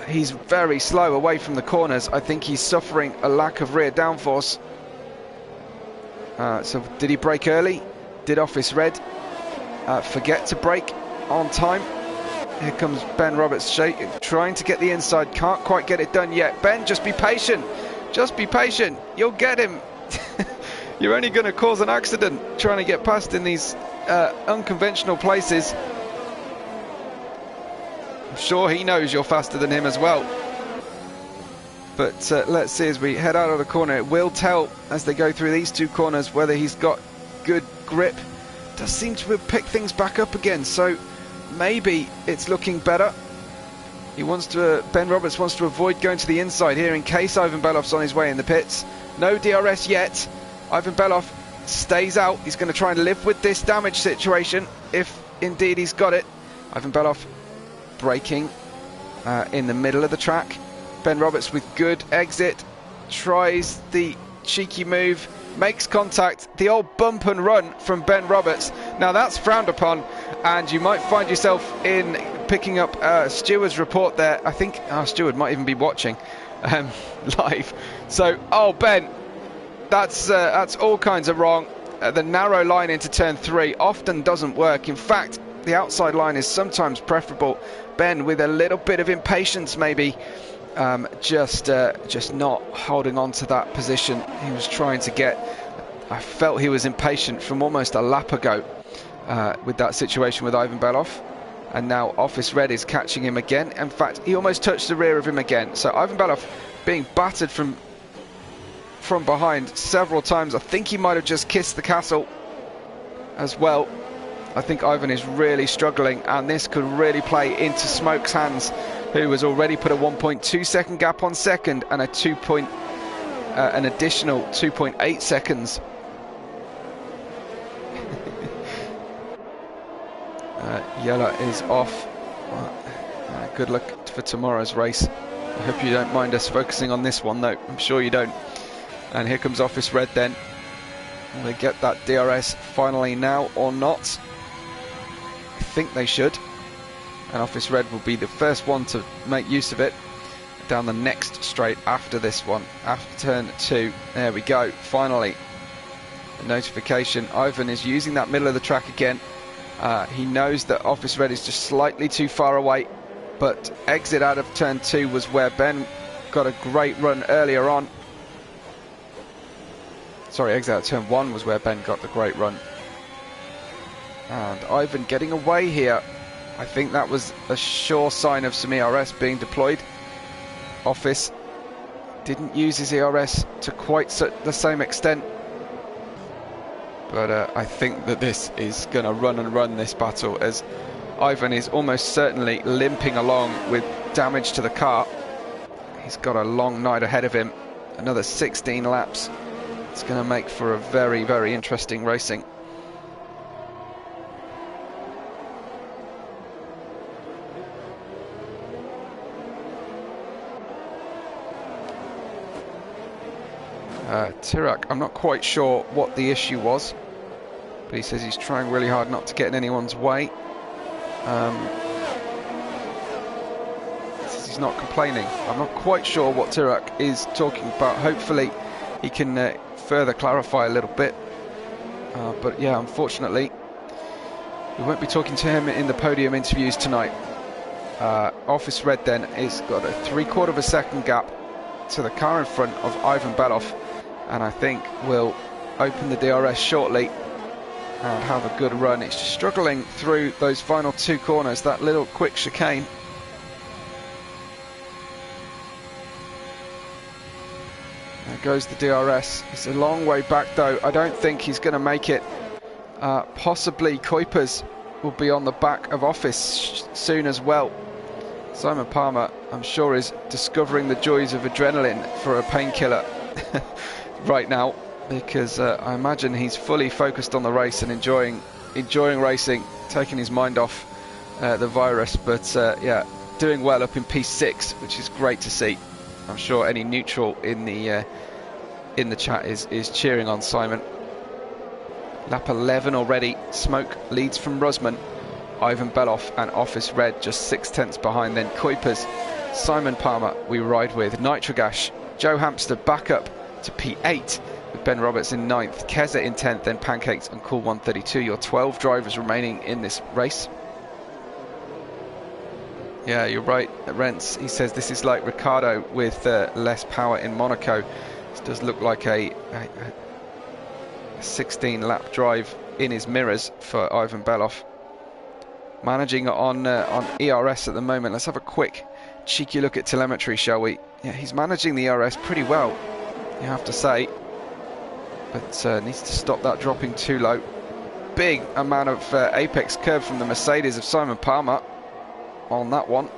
[SPEAKER 1] He's very slow away from the corners. I think he's suffering a lack of rear downforce. So did he brake early? Did Office Red forget to brake on time? Here comes Ben Roberts trying to get the inside, can't quite get it done yet. Ben, just be patient, you'll get him. You're only going to cause an accident trying to get past in these unconventional places. I'm sure he knows you're faster than him as well. But let's see as we head out of the corner. It will tell as they go through these 2 corners whether he's got good grip. Does seem to have picked things back up again, so maybe it's looking better. Ben Roberts wants to avoid going to the inside here in case Ivan Belof's on his way in the pits. No DRS yet. Ivan Belof stays out. He's going to try and live with this damage situation if indeed he's got it. Ivan Belof braking in the middle of the track. Ben Roberts with good exit, tries the cheeky move, makes contact, the old bump and run from Ben Roberts. Now that's frowned upon, and you might find yourself in picking up Steward's report there. I think our Steward might even be watching live. So, oh Ben, that's all kinds of wrong. The narrow line into turn 3 often doesn't work. In fact, the outside line is sometimes preferable. Ben with a little bit of impatience maybe, just not holding on to that position he was trying to get. I felt he was impatient from almost a lap ago with that situation with Ivan Belof, and now Office Red is catching him again. In fact, he almost touched the rear of him again. So Ivan Belof being battered from behind several times. I think he might have just kissed the castle as well. I think Ivan is really struggling, and this could really play into Smoke's hands, who has already put a 1.2 second gap on second and an additional 2.8 seconds. Yella is off. Good luck for tomorrow's race. I hope you don't mind us focusing on this one though. I'm sure you don't. And here comes Office Red then. Will they get that DRS finally now or not? I think they should. And Office Red will be the first one to make use of it down the next straight after this one, after turn 2. There we go, finally a notification. Ivan is using that middle of the track again. He knows that Office Red is just slightly too far away, but exit out of turn 2 was where Ben got a great run earlier on. Sorry, exit out of turn 1 was where Ben got the great run. And Ivan getting away here. I think that was a sure sign of some ERS being deployed. Office didn't use his ERS to quite the same extent. But I think that this is going to run this battle, as Ivan is almost certainly limping along with damage to the car. He's got a long night ahead of him. Another 16 laps. It's going to make for a very, very interesting racing. Tirak, I'm not quite sure what the issue was, but he says he's trying really hard not to get in anyone's way. He says he's not complaining. I'm not quite sure what Tirak is talking about. Hopefully he can further clarify a little bit. But yeah, unfortunately, we won't be talking to him in the podium interviews tonight. Office Red then has got a 3/4 of a second gap to the car in front of Ivan Belof, and I think will open the DRS shortly and have a good run. It's just struggling through those final 2 corners, that little quick chicane. There goes the DRS. It's a long way back though. I don't think he's going to make it. Possibly Kuipers will be on the back of Office soon as well. Simon Palmer, I'm sure, is discovering the joys of adrenaline for a painkiller right now, because I imagine he's fully focused on the race and enjoying racing, taking his mind off the virus. But yeah, doing well up in P6, which is great to see. I'm sure any neutral in the chat is cheering on Simon. Lap 11 already. Smoke leads from Rusman. Ivan Belof and Office Red just 6/10 behind. Then Kuipers, Simon Palmer we ride with. Nitrogash, Joe Hamster back up to P8 with Ben Roberts in 9th, Keza in 10th, then Pancakes and Cool 132. Your 12 drivers remaining in this race. Yeah, you're right, Rents. He says this is like Ricciardo with less power in Monaco. This does look like a 16 lap drive in his mirrors for Ivan Belof. Managing on ERS at the moment. Let's have a quick cheeky look at telemetry, shall we? Yeah, he's managing the ERS pretty well, you have to say, but needs to stop that dropping too low. Big amount of apex curve from the Mercedes of Simon Palmer on that one.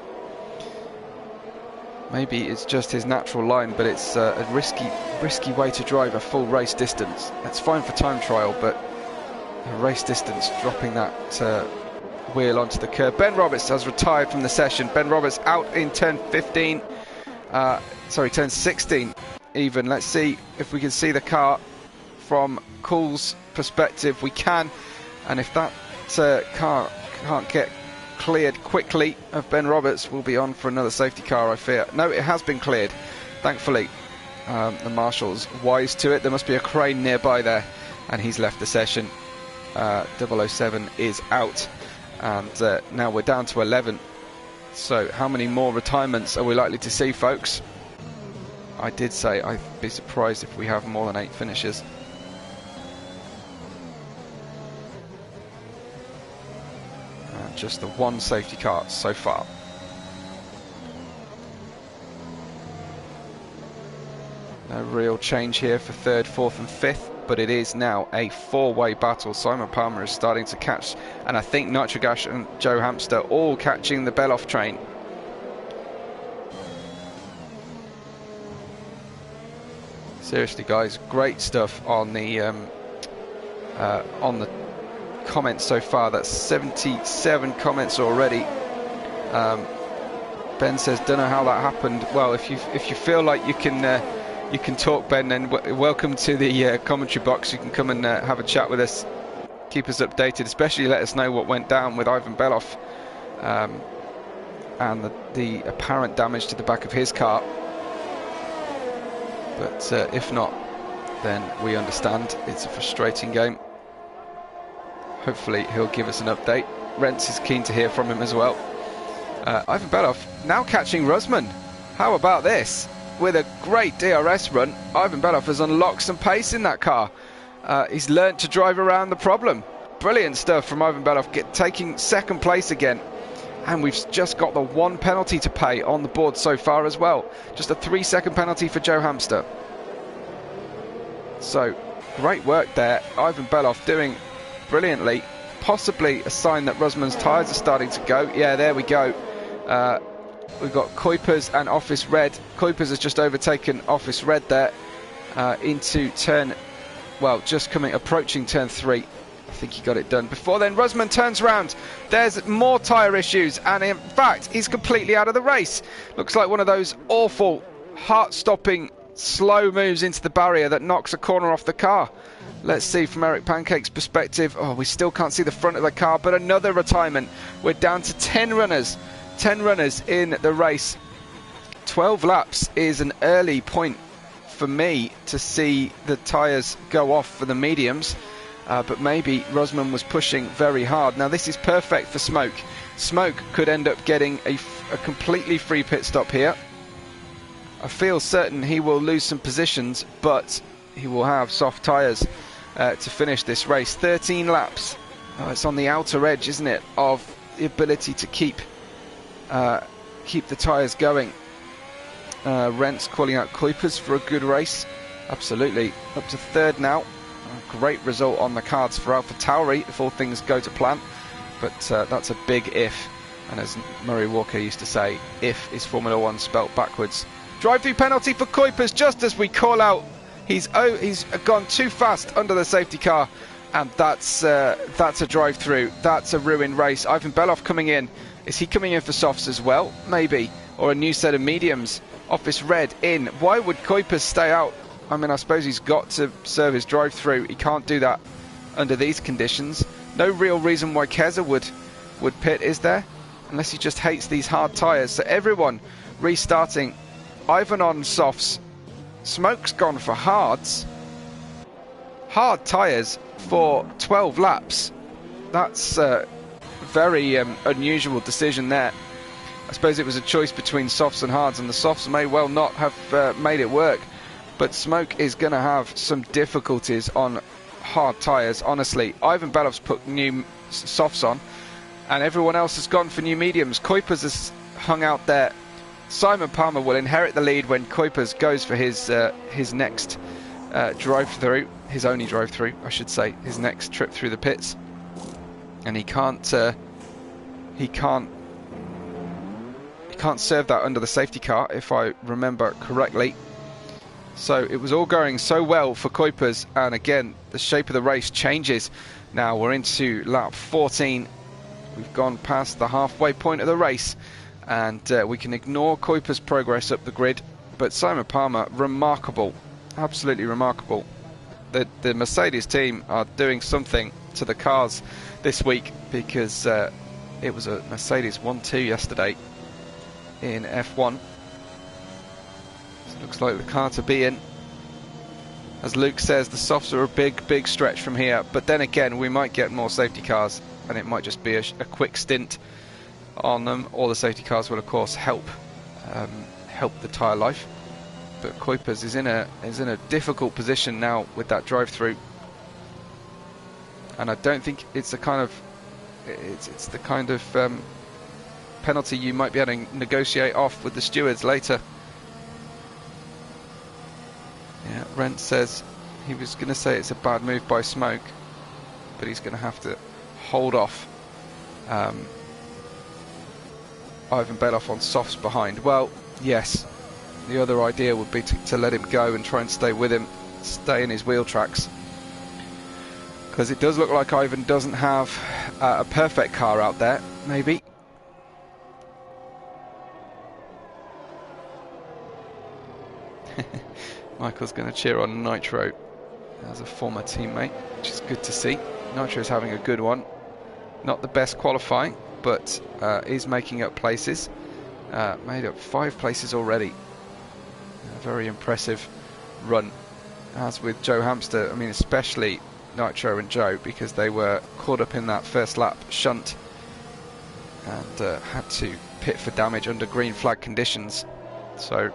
[SPEAKER 1] Maybe it's just his natural line, but it's a risky way to drive a full race distance. That's fine for time trial, but a race distance, dropping that wheel onto the curb. Ben Roberts has retired from the session. Ben Roberts out in turn 15. Sorry, turn 16 even. Let's see if we can see the car from Cool's perspective. We can, and if that car can't get cleared quickly of Ben Roberts, we'll be on for another safety car, I fear. No, it has been cleared, thankfully. The marshal's wise to it. There must be a crane nearby there, and he's left the session. 007 is out, and now we're down to 11. So how many more retirements are we likely to see, folks? I did say I'd be surprised if we have more than 8 finishes. Just the one safety car so far. No real change here for 3rd, 4th and 5th, but it is now a 4-way battle. Simon Palmer is starting to catch, and I think Nitrogash and Joe Hamster all catching the Beloff train. Seriously, guys, great stuff on the comments so far. That's 77 comments already. Ben says, don't know how that happened. Well, if you feel like you can talk, Ben, then welcome to the commentary box. You can come and have a chat with us, keep us updated, especially let us know what went down with Ivan Beloff and the apparent damage to the back of his car. But if not, then we understand. It's a frustrating game. Hopefully he'll give us an update. Rents is keen to hear from him as well. Ivan Beloff now catching Rusman. How about this? With a great DRS run, Ivan Beloff has unlocked some pace in that car. He's learnt to drive around the problem. Brilliant stuff from Ivan Beloff, taking 2nd place again. And we've just got the 1 penalty to pay on the board so far as well. Just a 3-second penalty for Joe Hamster. So, great work there. Ivan Beloff doing brilliantly. Possibly a sign that Rusman's tyres are starting to go. Yeah, there we go. We've got Kuipers and Office Red. Kuipers has just overtaken Office Red there into turn, well, approaching turn 3. I think he got it done. Before then, Rusman turns around. There's more tyre issues, and in fact, he's completely out of the race. Looks like one of those awful, heart-stopping, slow moves into the barrier that knocks a corner off the car. Let's see from Eric Pancake's perspective. Oh, we still can't see the front of the car, but another retirement. We're down to 10 runners. 10 runners in the race. 12 laps is an early point for me to see the tyres go off for the mediums. But maybe Rusman was pushing very hard. Now this is perfect for Smoke. Smoke could end up getting a completely free pit stop here. I feel certain he will lose some positions, but he will have soft tyres to finish this race. 13 laps. Oh, it's on the outer edge, isn't it, of the ability to keep the tyres going. Rents calling out Kuipers for a good race. Absolutely. Up to 3rd now. A great result on the cards for Alpha Tauri if all things go to plan. But that's a big if. And as Murray Walker used to say, if is Formula 1 spelt backwards. Drive-through penalty for Kuipers just as we call out. He's gone too fast under the safety car, and that's a drive-through. That's a ruined race. Ivan Beloff coming in. Is he coming in for softs as well? Maybe. Or a new set of mediums. Office Red in. Why would Kuipers stay out? I mean, I suppose he's got to serve his drive-through. He can't do that under these conditions. No real reason why Keza would pit, is there? Unless he just hates these hard tyres. So everyone restarting. Ivan on softs. Smoke's gone for hards. Hard tyres for 12 laps. That's a very unusual decision there. I suppose it was a choice between softs and hards, and the softs may well not have made it work. But Smoke is going to have some difficulties on hard tyres, honestly. Ivan Beloff's put new softs on, and everyone else has gone for new mediums. Kuipers has hung out there. Simon Palmer will inherit the lead when Kuipers goes for his next drive-through, his only drive-through, I should say, his next trip through the pits. And he can't can't serve that under the safety car, if I remember correctly. So it was all going so well for Kuipers, and again, the shape of the race changes. Now we're into lap 14. We've gone past the halfway point of the race, and we can ignore Kuipers' progress up the grid. But Simon Palmer, remarkable, absolutely remarkable. The Mercedes team are doing something to the cars this week, because it was a Mercedes 1-2 yesterday in F1. So it looks like the car to be in. As Luke says, the softs are a big stretch from here, but then again, we might get more safety cars, and it might just be a quick stint on them. All the safety cars will, of course, help the tyre life. But Kuipers is in a difficult position now with that drive-through, and I don't think it's the kind of penalty you might be able to negotiate off with the stewards later. Yeah, Rent says he was going to say it's a bad move by Smoke, but he's going to have to hold off Ivan Beloff on softs behind. Well, yes, the other idea would be to let him go and try and stay with him, stay in his wheel tracks, because it does look like Ivan doesn't have a perfect car out there, maybe. Michael's going to cheer on Nitro as a former teammate, which is good to see. Nitro's having a good one. Not the best qualifying, but is making up places. Made up 5 places already. A very impressive run. As with Joe Hamster, I mean, especially Nitro and Joe, because they were caught up in that first lap shunt and had to pit for damage under green flag conditions. So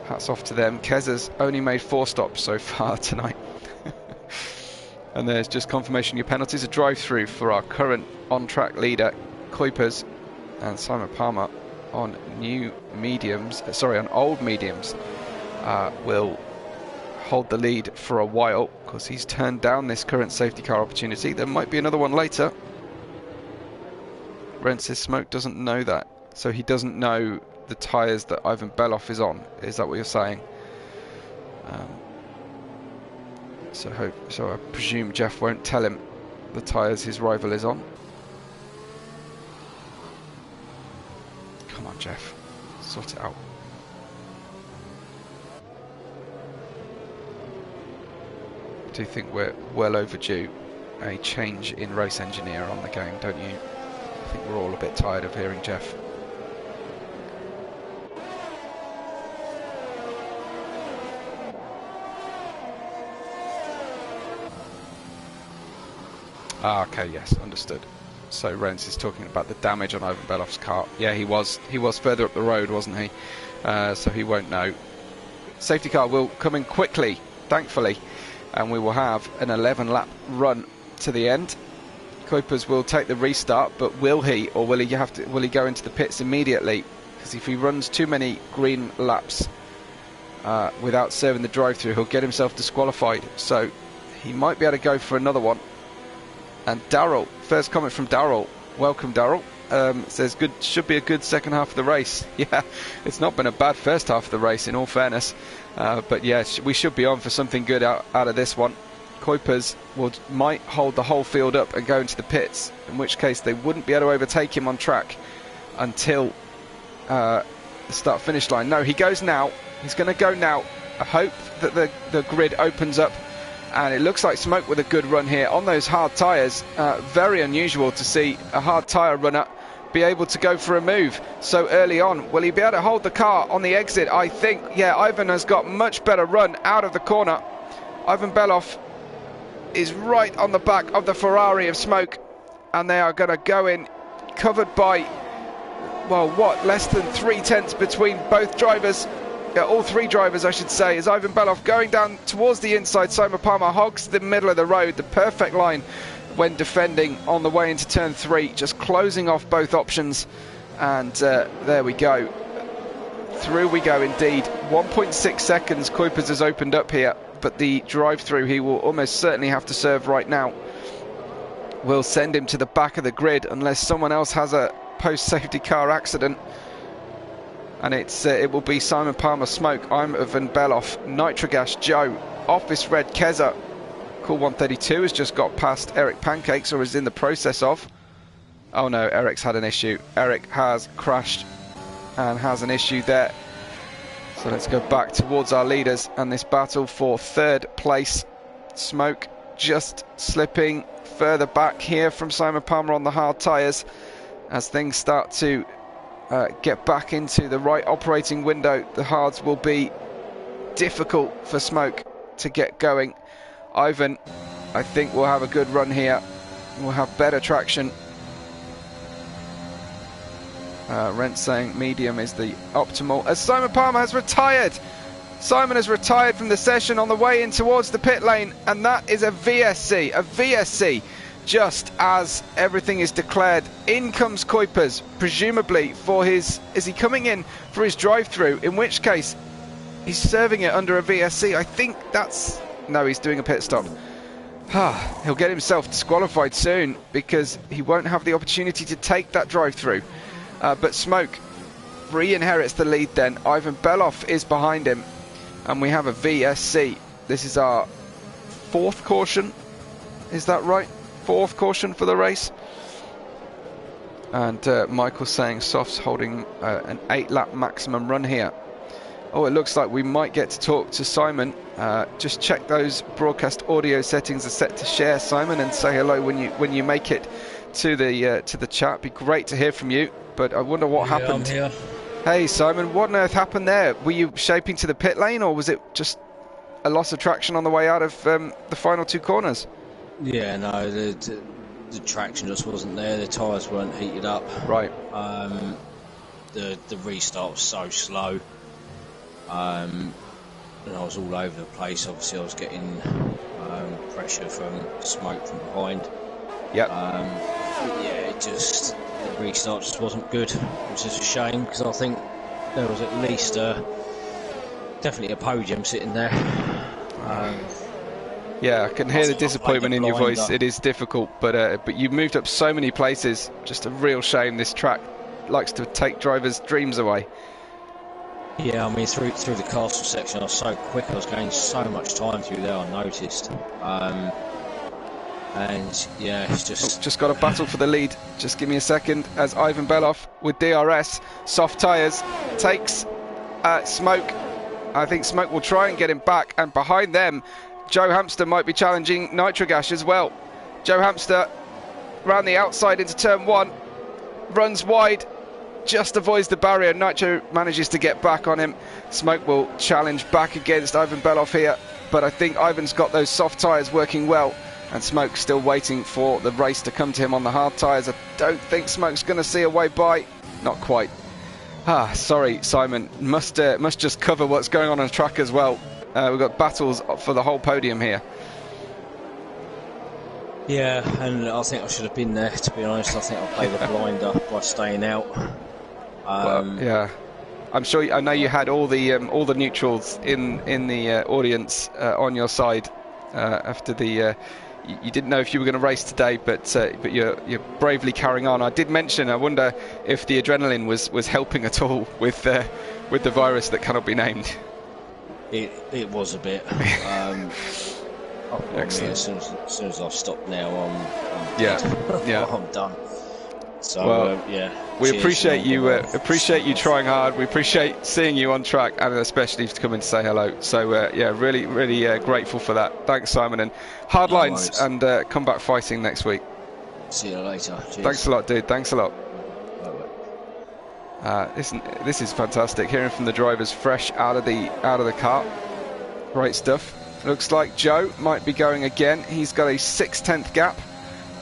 [SPEAKER 1] hats off to them. Kezza's only made 4 stops so far tonight. And there's just confirmation your penalties. A drive-through for our current on-track leader, Kuipers, and Simon Palmer on on old mediums, will hold the lead for a while, because he's turned down this current safety car opportunity. There might be another one later. Rensis Smoke doesn't know that, so he doesn't know the tyres that Ivan Beloff is on. Is that what you're saying? So I presume Jeff won't tell him the tyres his rival is on. Come on, Jeff, sort it out. I do think we're well overdue a change in race engineer on the game, don't you? I think we're all a bit tired of hearing Jeff. Ah, okay, yes, understood. So Renz is talking about the damage on Ivan Beloff's car. Yeah, he was further up the road, wasn't he? So he won't know. Safety car will come in quickly, thankfully, and we will have an 11-lap run to the end. Kuipers will take the restart, but will he, or will he go into the pits immediately? Because if he runs too many green laps without serving the drive-through, he'll get himself disqualified. So he might be able to go for another one. And Darryl, first comment from Darryl. Welcome, Darryl. Says should be a good second half of the race. Yeah, it's not been a bad first half of the race, in all fairness. But yeah, we should be on for something good out of this one. Kuipers might hold the whole field up and go into the pits, in which case they wouldn't be able to overtake him on track until the start-finish line. No, he goes now. He's going to go now. I hope that the grid opens up. And it looks like Smoke with a good run here on those hard tyres. Very unusual to see a hard tyre runner be able to go for a move so early on. Will he be able to hold the car on the exit? I think, yeah, Ivan has got much better run out of the corner. Ivan Beloff is right on the back of the Ferrari of Smoke, and they are going to go in covered by, well, what, less than 3/10 between both drivers. Yeah, all 3 drivers, I should say, as Ivan Beloff going down towards the inside. Simon Palmer hogs the middle of the road, the perfect line when defending on the way into turn 3, just closing off both options. And there we go. Through we go indeed. 1.6 seconds Kuipers has opened up here, but the drive-through he will almost certainly have to serve right now will send him to the back of the grid unless someone else has a post-safety car accident. And it will be Simon Palmer, Smoke, Ivan Beloff, Nitrogash, Joe, Office Red, Keza. Cool 132 has just got past Eric Pancakes, or is in the process of. Oh no, Eric's had an issue. Eric has crashed and has an issue there. So let's go back towards our leaders and this battle for third place. Smoke just slipping further back here from Simon Palmer on the hard tyres as things start to get back into the right operating window. The hards will be difficult for Smoke to get going. Ivan, I think, will have a good run here. We'll have better traction. Rent saying medium is the optimal. As Simon Palmer has retired. Simon has retired from the session on the way in towards the pit lane, and that is a VSC. A VSC. Just as everything is declared, in comes Kuipers, presumably for his... Is he coming in for his drive-through? In which case, he's serving it under a VSC. I think that's... No, he's doing a pit stop. He'll get himself disqualified soon because he won't have the opportunity to take that drive-through. But Smoke re-inherits the lead then. Ivan Beloff is behind him. And we have a VSC. This is our fourth caution. Is that right? Fourth caution for the race. And Michael's saying Soft's holding an 8-lap maximum run here. Oh, it looks like we might get to talk to Simon. Just check those broadcast audio settings are set to share, Simon, and say hello when you make it to the chat. Be great to hear from you. But I wonder what happened.
[SPEAKER 3] I'm here.
[SPEAKER 1] Hey Simon, what on earth happened there? Were you shaping to the pit lane, or was it just a loss of traction on the way out of the final two corners?
[SPEAKER 3] Yeah, no, the traction just wasn't there. The tyres weren't heated up.
[SPEAKER 1] Right.
[SPEAKER 3] The restart was so slow. And I was all over the place. Obviously, I was getting pressure from Smoke from behind.
[SPEAKER 1] Yep.
[SPEAKER 3] Yeah, the restart just wasn't good, which is a shame because I think there was at least definitely a podium sitting there.
[SPEAKER 1] Yeah, I can hear the disappointment in your voice. It is difficult, but you've moved up so many places. Just a real shame. This track likes to take drivers' dreams away.
[SPEAKER 3] Yeah, I mean through the castle section, I was so quick. I was gaining so much time through there. I noticed. And yeah, it's just
[SPEAKER 1] got a battle for the lead. Just give me a second as Ivan Beloff with DRS, soft tyres, takes Smoke. I think Smoke will try and get him back, and behind them, Joe Hamster might be challenging Nitrogash as well. Joe Hamster round the outside into turn one, runs wide, just avoids the barrier. Nitro manages to get back on him. Smoke will challenge back against Ivan Beloff here, but I think Ivan's got those soft tyres working well. And Smoke's still waiting for the race to come to him on the hard tyres. I don't think Smoke's going to see a way by. Not quite. Sorry, Simon. Must just cover what's going on the track as well. We've got battles for the whole podium here.
[SPEAKER 3] Yeah, and I think I should have been there, to be honest. I think I played the blinder by staying out.
[SPEAKER 1] Well, yeah. I'm sure. I know you had all the neutrals in the audience on your side after the. You didn't know if you were going to race today, but you're bravely carrying on. I did mention, I wonder if the adrenaline was helping at all with the virus that cannot be named.
[SPEAKER 3] It was a bit.
[SPEAKER 1] Excellent.
[SPEAKER 3] As soon as I've stopped now, I'm
[SPEAKER 1] yeah.
[SPEAKER 3] I'm done. So
[SPEAKER 1] well,
[SPEAKER 3] yeah.
[SPEAKER 1] We appreciate you trying hard. We appreciate seeing you on track, and especially to come in to say hello. So yeah, really grateful for that. Thanks, Simon, and hard lines, and come back fighting next week.
[SPEAKER 3] See you later. Cheers.
[SPEAKER 1] Thanks a lot, dude. Thanks a lot. This is fantastic. Hearing from the drivers fresh out of the car. Great stuff. Looks like Joe might be going again. He's got a 6/10 gap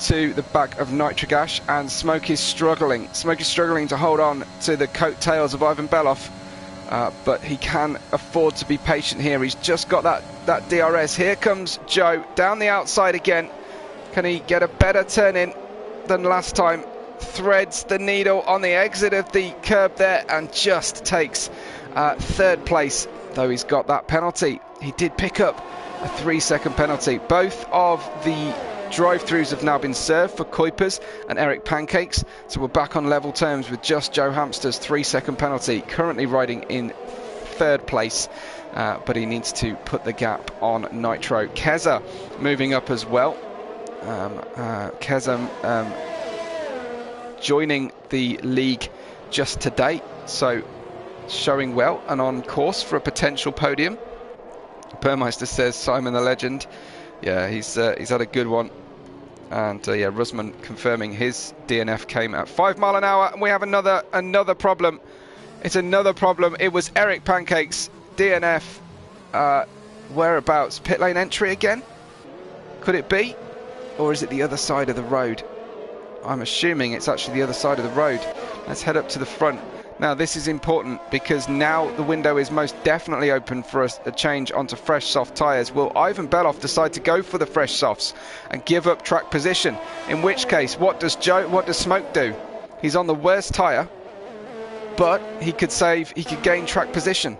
[SPEAKER 1] to the back of Nitrogash, and Smoke is struggling. Smoke is struggling to hold on to the coattails of Ivan Beloff, but he can afford to be patient here. He's just got that DRS. Here comes Joe down the outside again. Can he get a better turn in than last time? Threads the needle on the exit of the curb there and just takes third place, though he's got that penalty. He did pick up a 3-second penalty. Both of the drive-throughs have now been served for Kuipers and Eric Pancakes, so we're back on level terms with just Joe Hamster's 3-second penalty, currently riding in 3rd place, but he needs to put the gap on Nitro. Keza moving up as well. Keza joining the league just today, so showing well and on course for a potential podium. Burmeister says Simon the legend. Yeah, he's had a good one. And yeah, Rusman confirming his DNF came at 5 miles an hour, and we have another problem. It's another problem. It was Eric Pancakes DNF. Whereabouts? Pit lane entry again? Could it be? Or is it the other side of the road? I'm assuming it's actually the other side of the road. Let's head up to the front. Now this is important because now the window is most definitely open for a change onto fresh soft tyres. Will Ivan Beloff decide to go for the fresh softs and give up track position? In which case, what does Smoke do? He's on the worst tyre, but he could gain track position,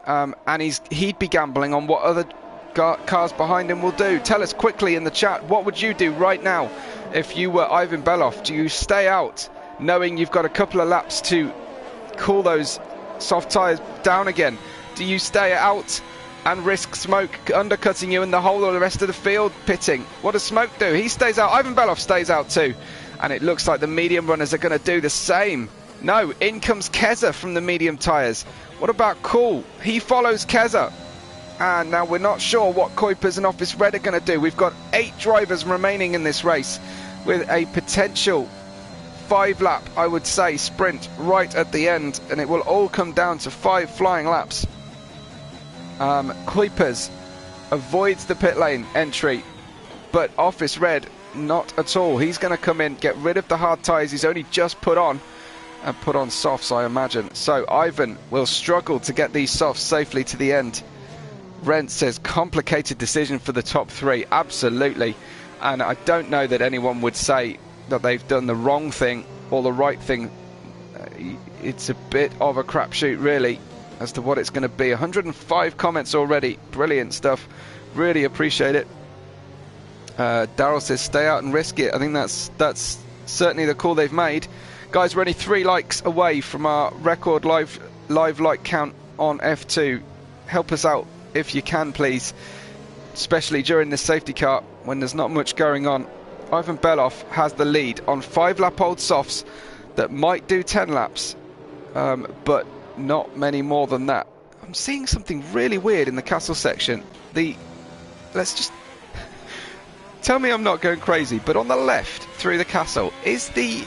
[SPEAKER 1] and he'd be gambling on what other cars behind him will do. Tell us quickly in the chat, what would you do right now if you were Ivan Beloff? Do you stay out knowing you've got a couple of laps to cool those soft tyres down again? Do you stay out and risk Smoke undercutting you and the whole of the rest of the field pitting? What does Smoke do? He stays out. Ivan Beloff stays out too, and it looks like the medium runners are going to do the same. No, in comes Keza from the medium tyres. What about Cool? He follows Keza, and now we're not sure what Kuipers and Office Red are going to do. We've got 8 drivers remaining in this race with a potential 5-lap, I would say, sprint right at the end, and it will all come down to 5 flying laps. Kuipers avoids the pit lane entry, but Office Red not at all. He's going to come in, get rid of the hard tyres he's only just put on, and put on softs, I imagine. So Ivan will struggle to get these softs safely to the end. Rent says complicated decision for the top 3. Absolutely, and I don't know that anyone would say that they've done the wrong thing or the right thing. It's a bit of a crapshoot really as to what it's going to be. 105 comments already. Brilliant stuff. Really appreciate it. Daryl says stay out and risk it. I think that's certainly the call they've made. Guys, we're only 3 likes away from our record live like count on F2. Help us out if you can, please, especially during this safety car when there's not much going on. Ivan Beloff has the lead on 5-lap-old softs that might do 10 laps, but not many more than that. I'm seeing something really weird in the castle section. Let's just tell me I'm not going crazy, but on the left through the castle is the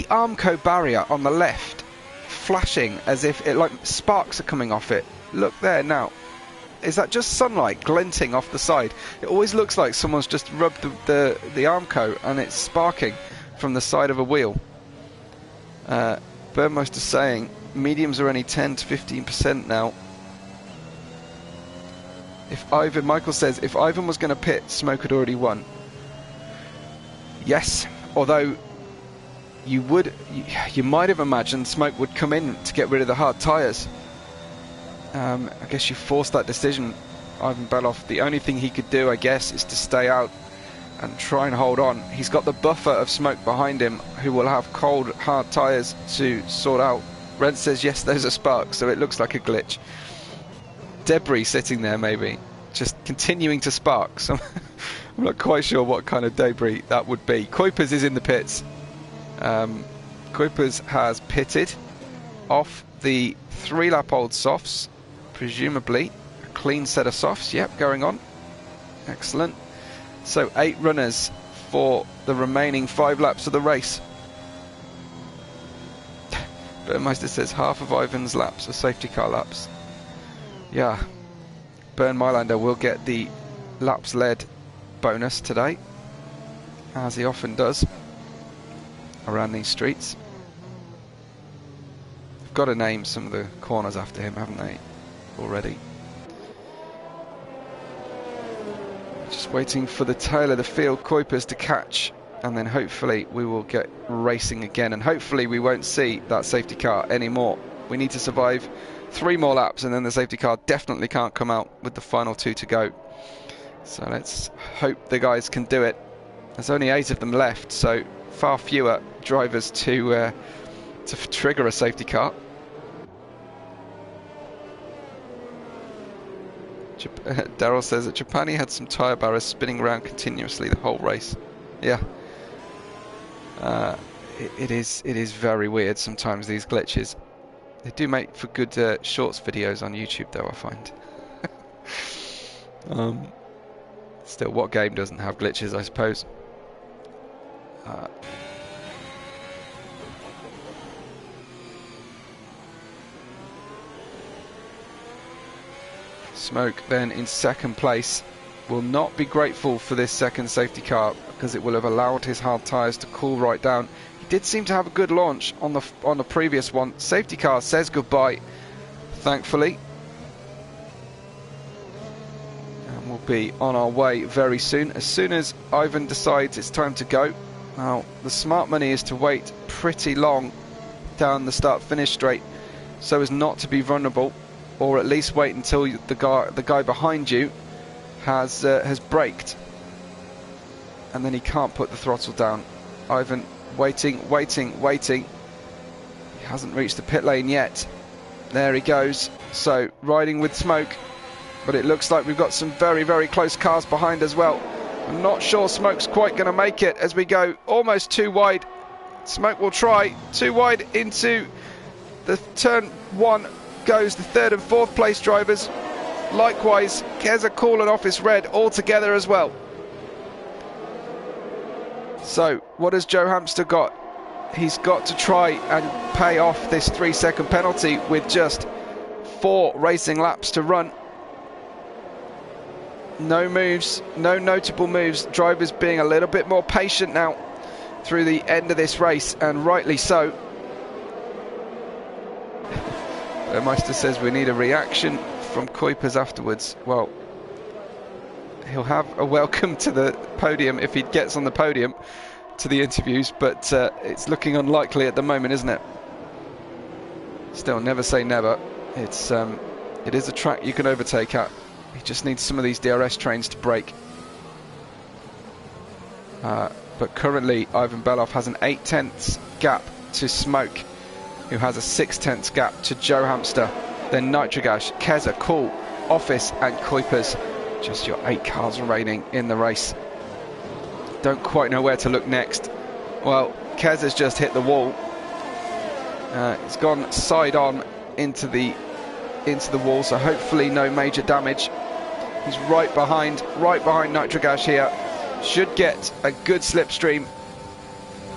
[SPEAKER 1] Armco barrier on the left flashing as if like sparks are coming off it. Look there now. Is that just sunlight glinting off the side? It always looks like someone's just rubbed the Armco and it's sparking from the side of a wheel. Burmeister saying mediums are only 10 to 15% now. Michael says if Ivan was going to pit, Smoke had already won. Yes, although you might have imagined Smoke would come in to get rid of the hard tyres. I guess you forced that decision, Ivan Beloff. The only thing he could do, I guess, is to stay out and try and hold on. He's got the buffer of Smoke behind him, who will have cold, hard tyres to sort out. Red says, yes, there's a spark, so it looks like a glitch. Debris sitting there, maybe, just continuing to spark. So I'm not quite sure what kind of debris that would be. Kuipers is in the pits. Kuipers has pitted off the 3-lap-old softs. Presumably a clean set of softs. Yep, going on. Excellent. So 8 runners for the remaining 5 laps of the race. Burmeister says half of Ivan's laps are safety car laps. Yeah, Bern Mylander will get the laps led bonus today, as he often does around these streets. They've got to name some of the corners after him, haven't they, already? Just waiting for the tail of the field, Kuipers, to catch, and then hopefully we will get racing again, and hopefully we won't see that safety car anymore. We need to survive 3 more laps, and then the safety car definitely can't come out with the final 2 to go. So let's hope the guys can do it. There's only 8 of them left, so far fewer drivers to trigger a safety car. Daryl says that Japani had some tyre barriers spinning around continuously the whole race. Yeah. It is very weird sometimes, these glitches. They do make for good shorts videos on YouTube though, I find. Still, what game doesn't have glitches, I suppose? Smoke then in second place will not be grateful for this second safety car, because it will have allowed his hard tyres to cool right down. He did seem to have a good launch on the previous one. Safety car says goodbye, thankfully. And we'll be on our way very soon. As soon as Ivan decides it's time to go. Now, the smart money is to wait pretty long down the start-finish straight so as not to be vulnerable, or at least wait until the guy behind you has braked, and then he can't put the throttle down. Ivan waiting. He hasn't reached the pit lane yet. There he goes. So riding with Smoke, but it looks like we've got some very, very close cars behind as well. I'm not sure Smoke's quite going to make it as we go almost too wide. Smoke will try. Too wide into the turn 1 goes the 3rd and 4th place drivers. Likewise, Keza, Cool and Office Red all together as well. So what has Joe Hamster got? He's got to try and pay off this 3-second penalty with just 4 racing laps to run. No moves, no notable moves. Drivers being a little bit more patient now through the end of this race, and rightly so. Meister says we need a reaction from Kuipers afterwards. Well, he'll have a welcome to the podium if he gets on the podium to the interviews, but it's looking unlikely at the moment, isn't it? Still, never say never. It is a track you can overtake at. He just needs some of these DRS trains to break. But currently, Ivan Belov has an 8/10 gap to Smoke, who has a 6/10 gap to Joe Hamster. Then Nitrogash, Keza, Cool, Office and Kuipers. Just your 8 cars remaining in the race. Don't quite know where to look next. Well, Keza's just hit the wall. It's gone side on into the wall, so hopefully no major damage. He's right behind Nitrogash here. Should get a good slipstream.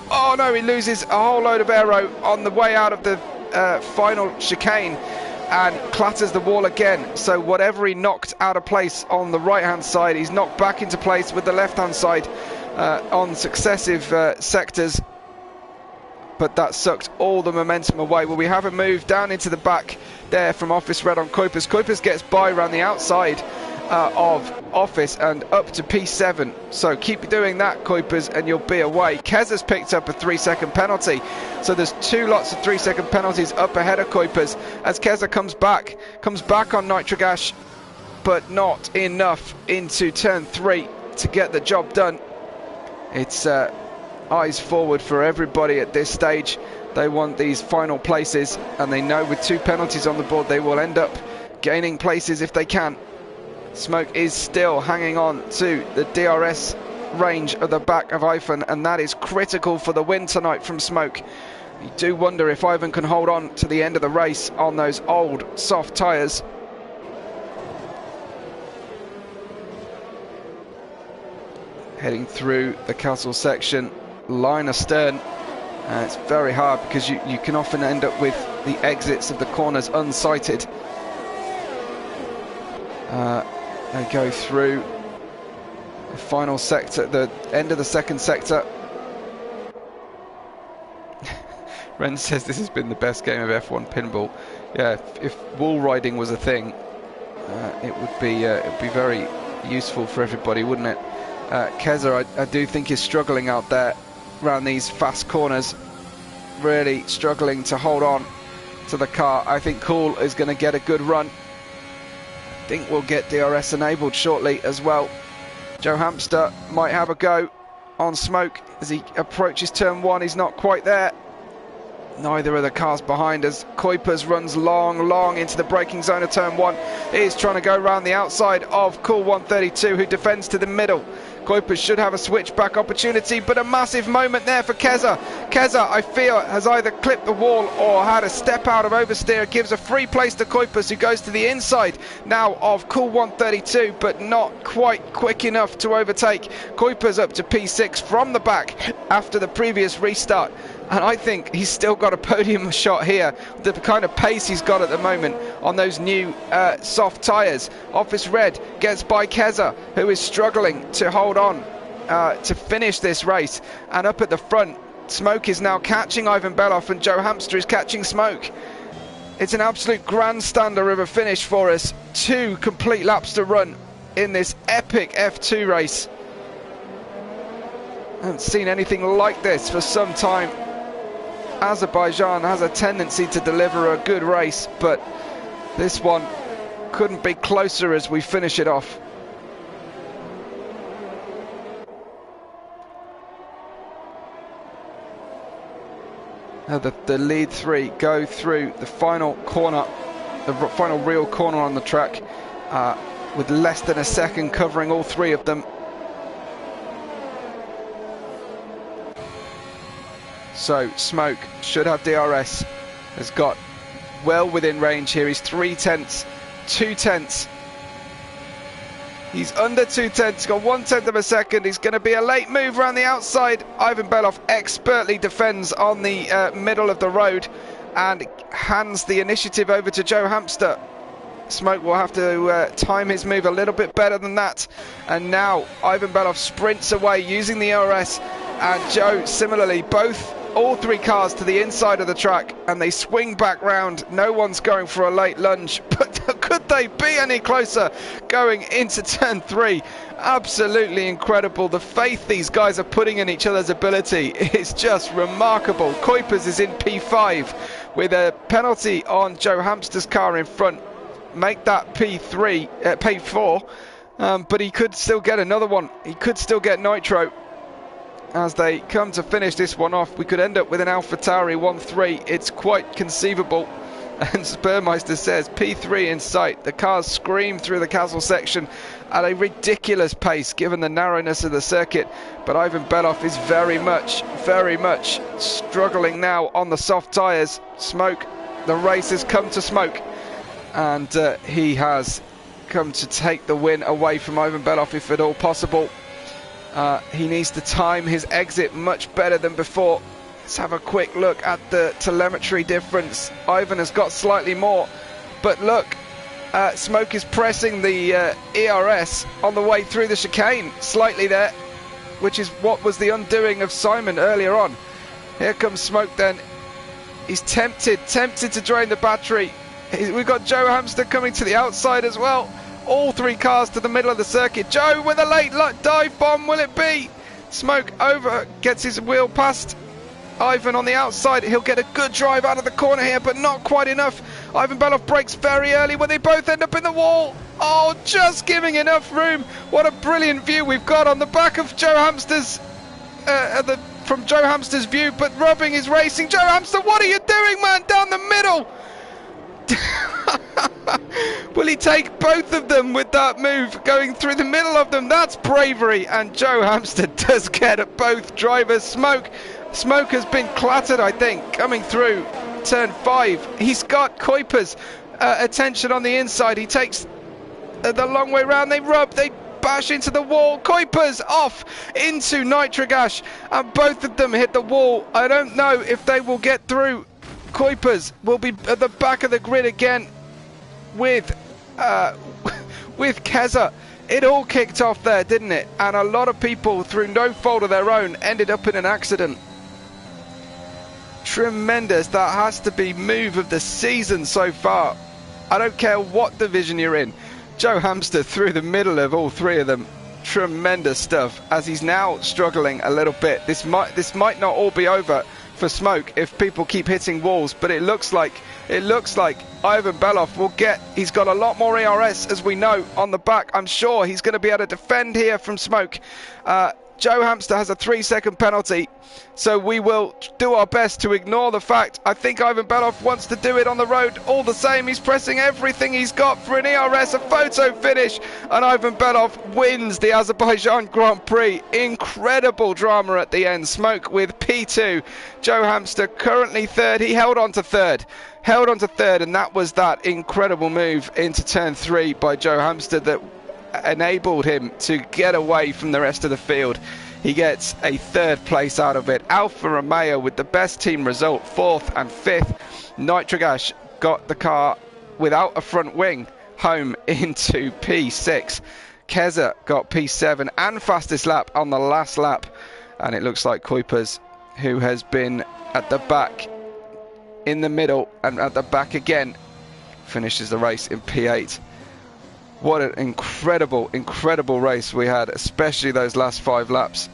[SPEAKER 1] Oh no, he loses a whole load of aero on the way out of the final chicane and clatters the wall again. So whatever he knocked out of place on the right hand side, he's knocked back into place with the left hand side on successive sectors. But that sucked all the momentum away. Well, we have a move down into the back there from Office Red on Kuipers. Kuipers gets by around the outside of Office and up to P7. So keep doing that, Kuipers, and you'll be away. Keza's picked up a 3-second penalty. So there's 2 lots of 3-second penalties up ahead of Kuipers as Keza comes back on Nitrogash, but not enough into turn 3 to get the job done. It's eyes forward for everybody at this stage. They want these final places, and they know with 2 penalties on the board they will end up gaining places if they can. Smoke is still hanging on to the DRS range of the back of Ivan, and that is critical for the win tonight from Smoke. You do wonder if Ivan can hold on to the end of the race on those old soft tyres. Heading through the castle section, line astern. It's very hard because you can often end up with the exits of the corners unsighted. They go through the final sector, the end of the second sector. Ren says this has been the best game of F1 pinball. Yeah, if wall riding was a thing, it would be very useful for everybody, wouldn't it? Keza, I do think, is struggling out there around these fast corners, really struggling to hold on to the car. I think Cool is going to get a good run. I think we'll get DRS enabled shortly as well. Joe Hamster might have a go on Smoke as he approaches turn 1. He's not quite there. Neither of the cars behind us. Kuipers runs long into the braking zone of turn 1. He's trying to go around the outside of Cool 132, who defends to the middle. Kuipers should have a switchback opportunity, but a massive moment there for Keza. Keza, I feel, has either clipped the wall or had a step out of oversteer. It gives a free place to Kuipers, who goes to the inside now of Cool 132, but not quite quick enough to overtake. Kuipers up to P6 from the back after the previous restart. And I think he's still got a podium shot here, the kind of pace he's got at the moment on those new soft tyres. Office Red gets by Keza, who is struggling to hold on to finish this race. And up at the front, Smoke is now catching Ivan Beloff, and Joe Hamster is catching Smoke. It's an absolute grandstander of a finish for us. 2 complete laps to run in this epic F2 race. I haven't seen anything like this for some time. Azerbaijan has a tendency to deliver a good race, but this one couldn't be closer as we finish it off. Now the lead 3 go through the final corner, the final real corner on the track, with less than a second covering all 3 of them. So Smoke should have DRS, has got well within range here. He's 3/10, 2/10. He's under 2/10, he's got 1/10 of a second. He's going to be a late move around the outside. Ivan Beloff expertly defends on the middle of the road and hands the initiative over to Joe Hamster. Smoke will have to time his move a little bit better than that. And now Ivan Beloff sprints away using the RS, and Joe similarly, all 3 cars to the inside of the track, and they swing back round. No one's going for a late lunge, but could they be any closer going into turn 3? Absolutely incredible. The faith these guys are putting in each other's ability is just remarkable. Kuipers is in P5 with a penalty on Joe Hamster's car in front. Make that P4, but he could still get another one. He could still get nitro. As they come to finish this one off, we could end up with an AlphaTauri 1-3. It's quite conceivable. And Spurmeister says P3 in sight. The cars scream through the castle section at a ridiculous pace given the narrowness of the circuit. But Ivan Beloff is very much struggling now on the soft tyres. Smoke, the race has come to Smoke, and he has come to take the win away from Ivan Beloff if at all possible. He needs to time his exit much better than before. Let's have a quick look at the telemetry difference. Ivan has got slightly more, but look, Smoke is pressing the ERS on the way through the chicane slightly there, which is what was the undoing of Simon earlier on. Here comes Smoke then. He's tempted to drain the battery. We've got Joe Hamster coming to the outside as well. All 3 cars to the middle of the circuit. Joe with a late dive bomb, will it be? Smoke over, gets his wheel past Ivan on the outside. He'll get a good drive out of the corner here, but not quite enough. Ivan Beloff brakes very early when they both end up in the wall. Oh, just giving enough room. What a brilliant view we've got on the back of Joe Hamster's, from Joe Hamster's view, but rubbing is racing. Joe Hamster, what are you doing, man? Down the middle. Will he take both of them with that move going through the middle of them? That's bravery, and Joe Hamster does get at both drivers. Smoke has been clattered, I think, coming through turn 5. He's got Kuipers attention on the inside. He takes the long way round. They bash into the wall. Kuipers off into nitric ash, and both of them hit the wall. I don't know if they will get through. Kuipers will be at the back of the grid again with Keza. It all kicked off there, didn't it? And a lot of people, through no fault of their own, ended up in an accident. Tremendous. That has to be move of the season so far. I don't care what division you're in. Joe Hamster through the middle of all 3 of them. Tremendous stuff, as he's now struggling a little bit. This might not all be over for Smoke if people keep hitting walls, but it looks like Ivan Belov will get, he's got a lot more ERS, as we know, on the back. I'm sure he's going to be able to defend here from Smoke. Joe Hamster has a 3-second penalty, so we will do our best to ignore the fact. I think Ivan Belov wants to do it on the road all the same. He's pressing everything he's got for an ERS, a photo finish, and Ivan Belov wins the Azerbaijan Grand Prix. Incredible drama at the end. Smoke with P2. Joe Hamster currently third. He held on to third, and that was that incredible move into turn 3 by Joe Hamster that enabled him to get away from the rest of the field. He gets a 3rd place out of it. Alfa Romeo with the best team result, 4th and 5th. Nitrogash got the car without a front wing home into P6. Keza got P7 and fastest lap on the last lap, and it looks like Kuipers, who has been at the back, in the middle and at the back again, finishes the race in P8. What an incredible, incredible race we had, especially those last 5 laps.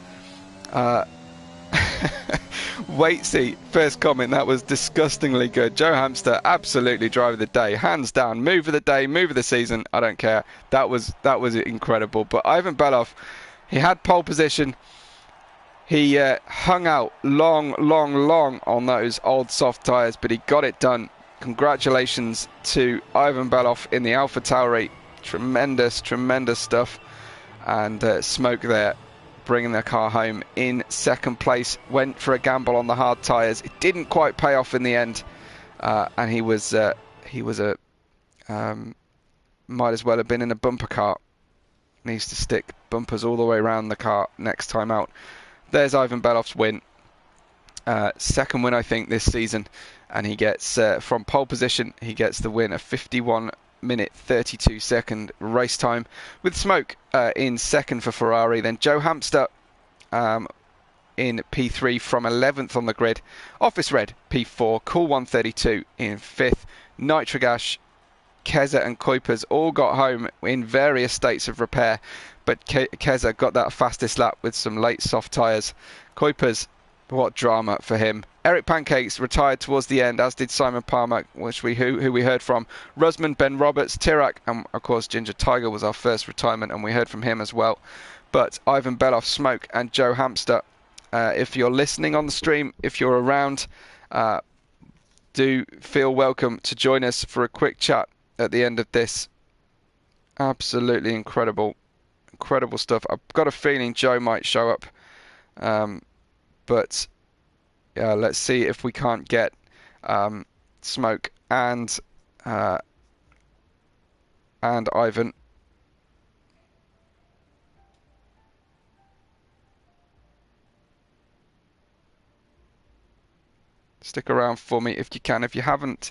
[SPEAKER 1] Waitsy, first comment, that was disgustingly good. Joe Hamster, absolutely driver of the day, hands down, move of the day, move of the season, I don't care. That was incredible. But Ivan Belov, he had pole position. He hung out long on those old soft tyres, but he got it done. Congratulations to Ivan Belov in the Alpha Tauri. Tremendous stuff. And Smoke there, bringing their car home in 2nd place. Went for a gamble on the hard tyres. It didn't quite pay off in the end, and he was might as well have been in a bumper car. Needs to stick bumpers all the way around the car next time out. There's Ivan Belov's win. 2nd win, I think, this season, and he gets from pole position. He gets the win, a 51-minute 32-second race time, with Smoke in 2nd for Ferrari. Then Joe Hamster in P3 from 11th on the grid. Office Red P4, Cool 132 in 5th. Nitrogash, Keza and Kuipers all got home in various states of repair, but Keza got that fastest lap with some late soft tyres. Kuipers, what drama for him. Eric Pancakes retired towards the end, as did Simon Palmer, who we heard from. Rusman, Ben Roberts, Tirak, and of course Ginger Tiger was our first retirement, and we heard from him as well. But Ivan Belov, Smoke, and Joe Hamster, if you're listening on the stream, if you're around, do feel welcome to join us for a quick chat at the end of this. Absolutely incredible stuff. I've got a feeling Joe might show up, but yeah, let's see if we can't get Smoke and Ivan. Stick around for me if you can. If you haven't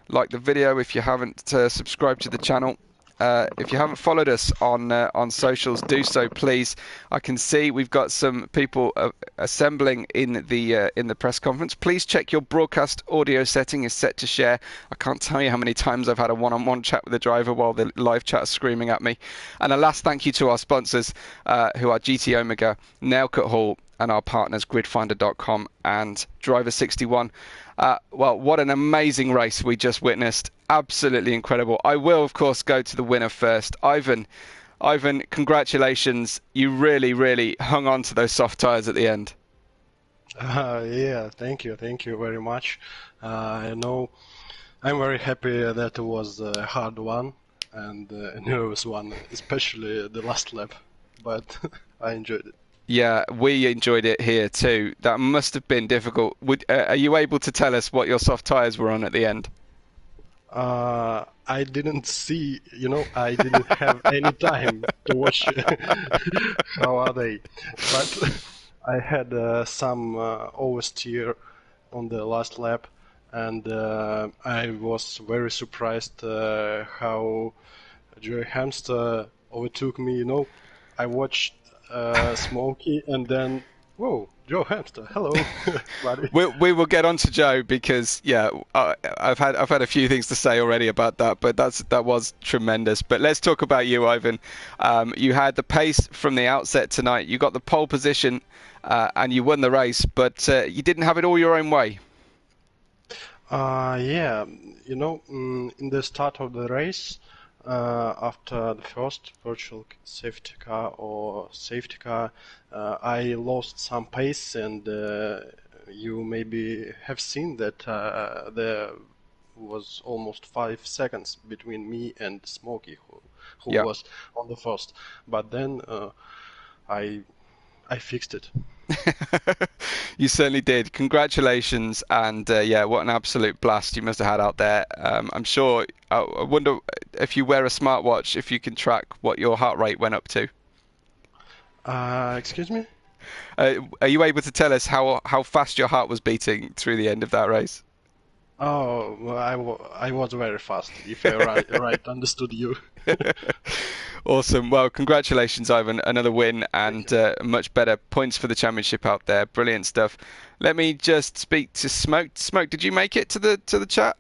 [SPEAKER 1] liked the video, if you haven't subscribed to the channel, if you haven't followed us on socials, do so please. I can see we've got some people assembling in the press conference. Please check your broadcast audio setting is set to share. I can't tell you how many times I've had a one-on-one chat with the driver while the live chat is screaming at me. And a last thank you to our sponsors, who are GT Omega, Nailcut Hall, and our partners gridfinder.com and Driver61. Well, what an amazing race we just witnessed. Absolutely incredible. I will, of course, go to the winner first. Ivan, congratulations. You really hung on to those soft tyres at the end.
[SPEAKER 4] Yeah, thank you very much. I know I'm very happy that it was a hard one and a nervous one, especially the last lap, but I enjoyed it.
[SPEAKER 1] Yeah, we enjoyed it here too. That must have been difficult. Are you able to tell us what your soft tyres were on at the end?
[SPEAKER 4] I didn't see, I didn't have any time to watch how are they. But I had some oversteer on the last lap, and I was very surprised how Joe Hamster overtook me. I watched Smokey, and then, whoa, Joe Hamster, hello, buddy.
[SPEAKER 1] We will get on to Joe because yeah, I've had a few things to say already about that, but that was tremendous. But let's talk about you, Ivan. You had the pace from the outset tonight. You got the pole position and you won the race, but you didn't have it all your own way.
[SPEAKER 4] Yeah, in the start of the race, after the first virtual safety car or safety car, I lost some pace, and you maybe have seen that there was almost 5 seconds between me and Smokey, who
[SPEAKER 1] Yeah.
[SPEAKER 4] was on the first. But then I fixed it.
[SPEAKER 1] You certainly did. Congratulations, and yeah, what an absolute blast you must have had out there. I'm sure. I wonder if you wear a smartwatch, if you can track what your heart rate went up to.
[SPEAKER 4] Excuse me?
[SPEAKER 1] Are you able to tell us how fast your heart was beating through the end of that race?
[SPEAKER 4] Oh, well, I was very fast, if I right understood you.
[SPEAKER 1] Awesome. Well, congratulations, Ivan. Another win and much better points for the championship out there. Brilliant stuff. Let me just speak to Smoke. Smoke, did you make it to the chat?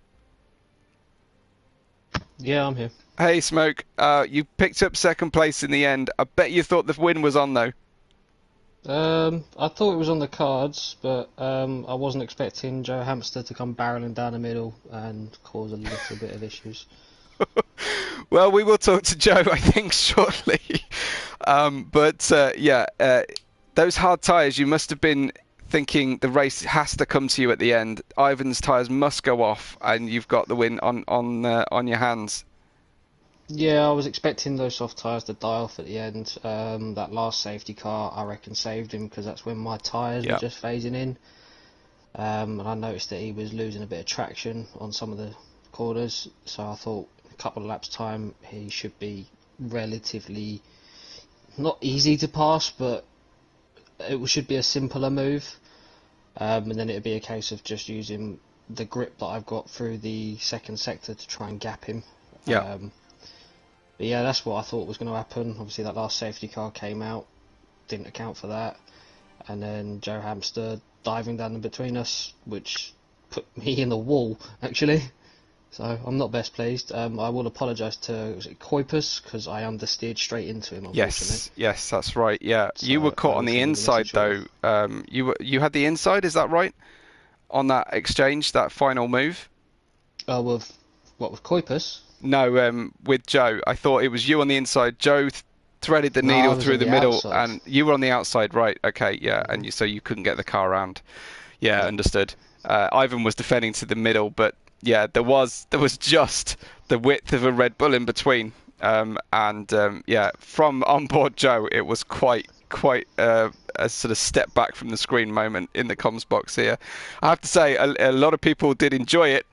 [SPEAKER 5] Yeah, I'm here.
[SPEAKER 1] Hey, Smoke. You picked up second place in the end. I bet you thought the win was on though.
[SPEAKER 5] I thought it was on the cards, but I wasn't expecting Joe Hamster to come barreling down the middle and cause a little bit of issues.
[SPEAKER 1] Well, we will talk to Joe, I think, shortly. Yeah, those hard tyres, you must have been thinking the race has to come to you at the end. Ivan's tyres must go off, and you've got the win on your hands.
[SPEAKER 5] Yeah, I was expecting those soft tyres to die off at the end. That last safety car, I reckon, saved him because that's when my tyres were just phasing in. And I noticed that he was losing a bit of traction on some of the corners, so I thought a couple of laps time he should be relatively not easy to pass, but it should be a simpler move. And then it'd be a case of just using the grip that I've got through the second sector to try and gap him.
[SPEAKER 1] Yeah.
[SPEAKER 5] But yeah, that's what I thought was going to happen. Obviously, that last safety car came out, didn't account for that, and then Joe Hamster diving down in between us, which put me in the wall, actually. So I'm not best pleased. I will apologise to Kuipers because I understeered straight into him.
[SPEAKER 1] Yes, that's right. Yeah,
[SPEAKER 5] So
[SPEAKER 1] you were caught on the inside though. You had the inside, is that right? On that exchange, that final move.
[SPEAKER 5] With Kuipers?
[SPEAKER 1] No, with Joe. I thought it was you on the inside. Joe threaded the needle through the middle,
[SPEAKER 5] outside.
[SPEAKER 1] and you were on the outside, right? Okay, yeah, and so you couldn't get the car around. Yeah, understood. Ivan was defending to the middle, but yeah, there was just the width of a Red Bull in between, yeah, from onboard Joe, it was quite a sort of step back from the screen moment in the comms box here. I have to say, a lot of people did enjoy it.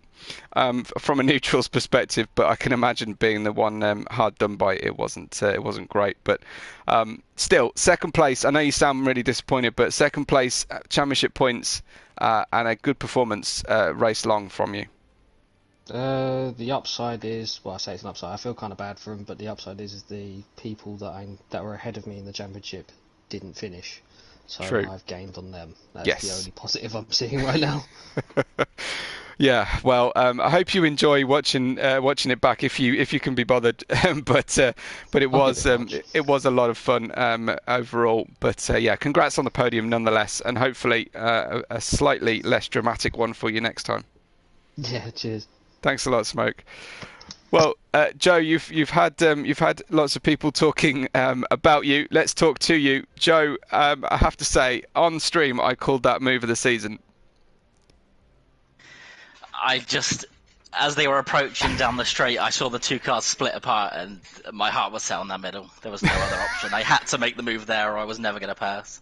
[SPEAKER 1] From a neutral's perspective, but I can imagine being the one hard done by, it wasn't great. But still, second place. I know you sound really disappointed, but second place, championship points, and a good performance race long from you.
[SPEAKER 5] The upside is, well, I say it's an upside. I feel kind of bad for him, but the upside is the people that were ahead of me in the championship didn't finish. So
[SPEAKER 1] True.
[SPEAKER 5] I've gained on them. That's
[SPEAKER 1] Yes.
[SPEAKER 5] the only positive I'm seeing right now.
[SPEAKER 1] Yeah, well, I hope you enjoy watching it back if you can be bothered. but it was a lot of fun overall. But yeah, congrats on the podium nonetheless, and hopefully a slightly less dramatic one for you next time.
[SPEAKER 5] Yeah, cheers.
[SPEAKER 1] Thanks a lot, Smoke. Well, Joe, you've had lots of people talking about you. Let's talk to you, Joe. I have to say, on stream, I called that move of the season.
[SPEAKER 6] As they were approaching down the straight, I saw the two cars split apart, and my heart was set on that middle. There was no other option. I had to make the move there, or I was never going to pass.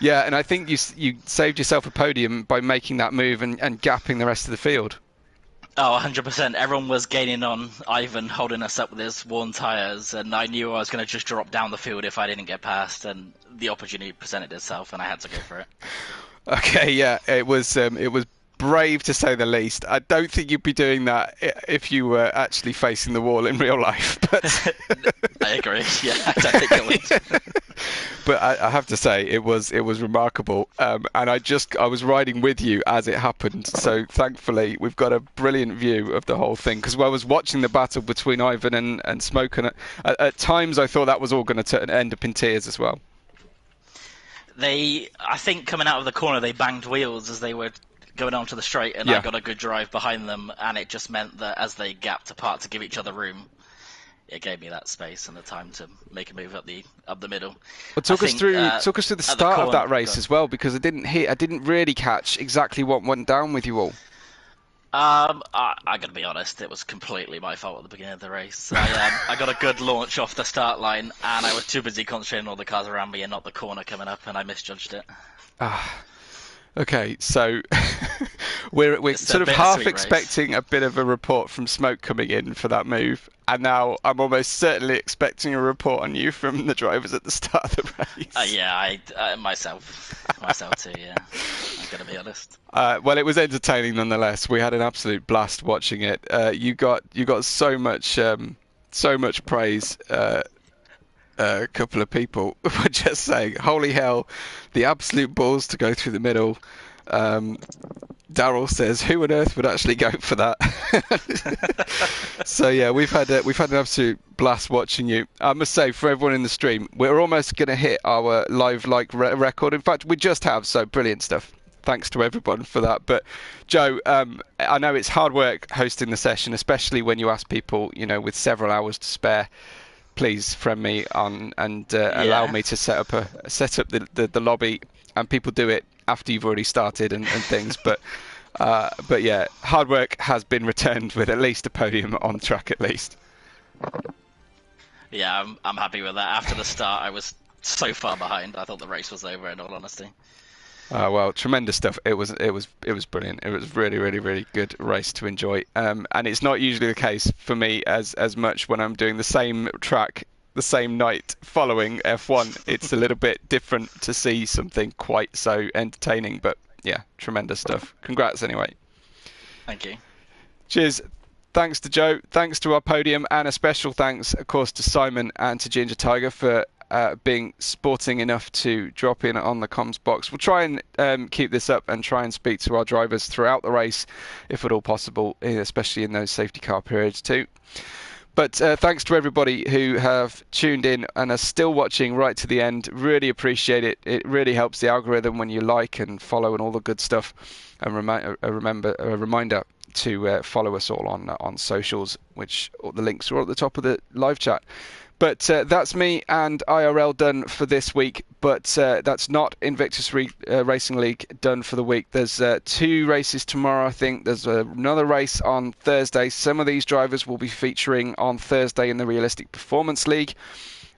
[SPEAKER 1] Yeah, and I think you saved yourself a podium by making that move and gapping the rest of the field.
[SPEAKER 6] Oh, 100%. Everyone was gaining on Ivan, holding us up with his worn tyres, and I knew I was going to just drop down the field if I didn't get past, and the opportunity presented itself, and I had to go for it.
[SPEAKER 1] Okay, yeah, it was brave to say the least. I don't think you'd be doing that if you were actually facing the wall in real life. But
[SPEAKER 6] I agree. Yeah, I don't think I would.
[SPEAKER 1] But I have to say, it was remarkable, and I was riding with you as it happened. So thankfully, we've got a brilliant view of the whole thing. Because I was watching the battle between Ivan and Smoke, and at times I thought that was all going to end up in tears as well.
[SPEAKER 6] I think coming out of the corner, they banged wheels as they were going onto the straight, and I got a good drive behind them, and it just meant that as they gapped apart to give each other room, it gave me that space and the time to make a move up the middle.
[SPEAKER 1] Well, talk us through the start of that race as well, because I didn't really catch exactly what went down with you all.
[SPEAKER 6] I gotta be honest, it was completely my fault at the beginning of the race. I got a good launch off the start line, and I was too busy concentrating on all the cars around me and not the corner coming up, and I misjudged it.
[SPEAKER 1] Okay, so we're sort of half expecting a bit of a report from Smoke coming in for that move, and now I'm almost certainly expecting a report on you from the drivers at the start of the race.
[SPEAKER 6] Yeah, myself too. Yeah, I'm gonna be honest.
[SPEAKER 1] Well, it was entertaining nonetheless. We had an absolute blast watching it. You got so much praise. A couple of people were just saying, "Holy hell, the absolute balls to go through the middle." Daryl says, "Who on earth would actually go for that?" So yeah, we've had an absolute blast watching you. I must say, for everyone in the stream, we're almost going to hit our live record. In fact, we just have. So brilliant stuff. Thanks to everyone for that. But Joe, I know it's hard work hosting the session, especially when you ask people, with several hours to spare. Please friend me on and allow me to set up the lobby, and people do it after you've already started and things. But yeah, hard work has been returned with at least a podium on track at least.
[SPEAKER 6] Yeah, I'm happy with that. After the start, I was so far behind. I thought the race was over. In all honesty.
[SPEAKER 1] Well, tremendous stuff. It was brilliant. It was really, really, really good race to enjoy. And it's not usually the case for me as much when I'm doing the same track the same night following F1. It's a little bit different to see something quite so entertaining. But yeah, tremendous stuff. Congrats anyway.
[SPEAKER 6] Thank you.
[SPEAKER 1] Cheers. Thanks to Joe. Thanks to our podium, and a special thanks, of course, to Simon and to Ginger Tiger for being sporting enough to drop in on the comms box. We'll try and keep this up and try and speak to our drivers throughout the race, if at all possible, especially in those safety car periods too. But thanks to everybody who have tuned in and are still watching right to the end. Really appreciate it. It really helps the algorithm when you like and follow and all the good stuff. And a reminder to follow us all on socials, which the links are all at the top of the live chat. But that's me and IRL done for this week. But that's not Invictus Racing League done for the week. There's 2 races tomorrow, I think. There's another race on Thursday. Some of these drivers will be featuring on Thursday in the Realistic Performance League.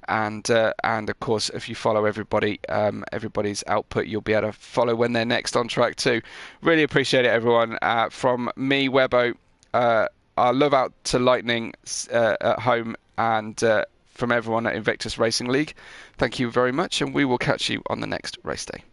[SPEAKER 1] And of course, if you follow everybody's output, you'll be able to follow when they're next on track too. Really appreciate it, everyone. From me, Webbo, our love out to Lightning at home, and from everyone at Invictus Racing League, thank you very much, and we will catch you on the next race day.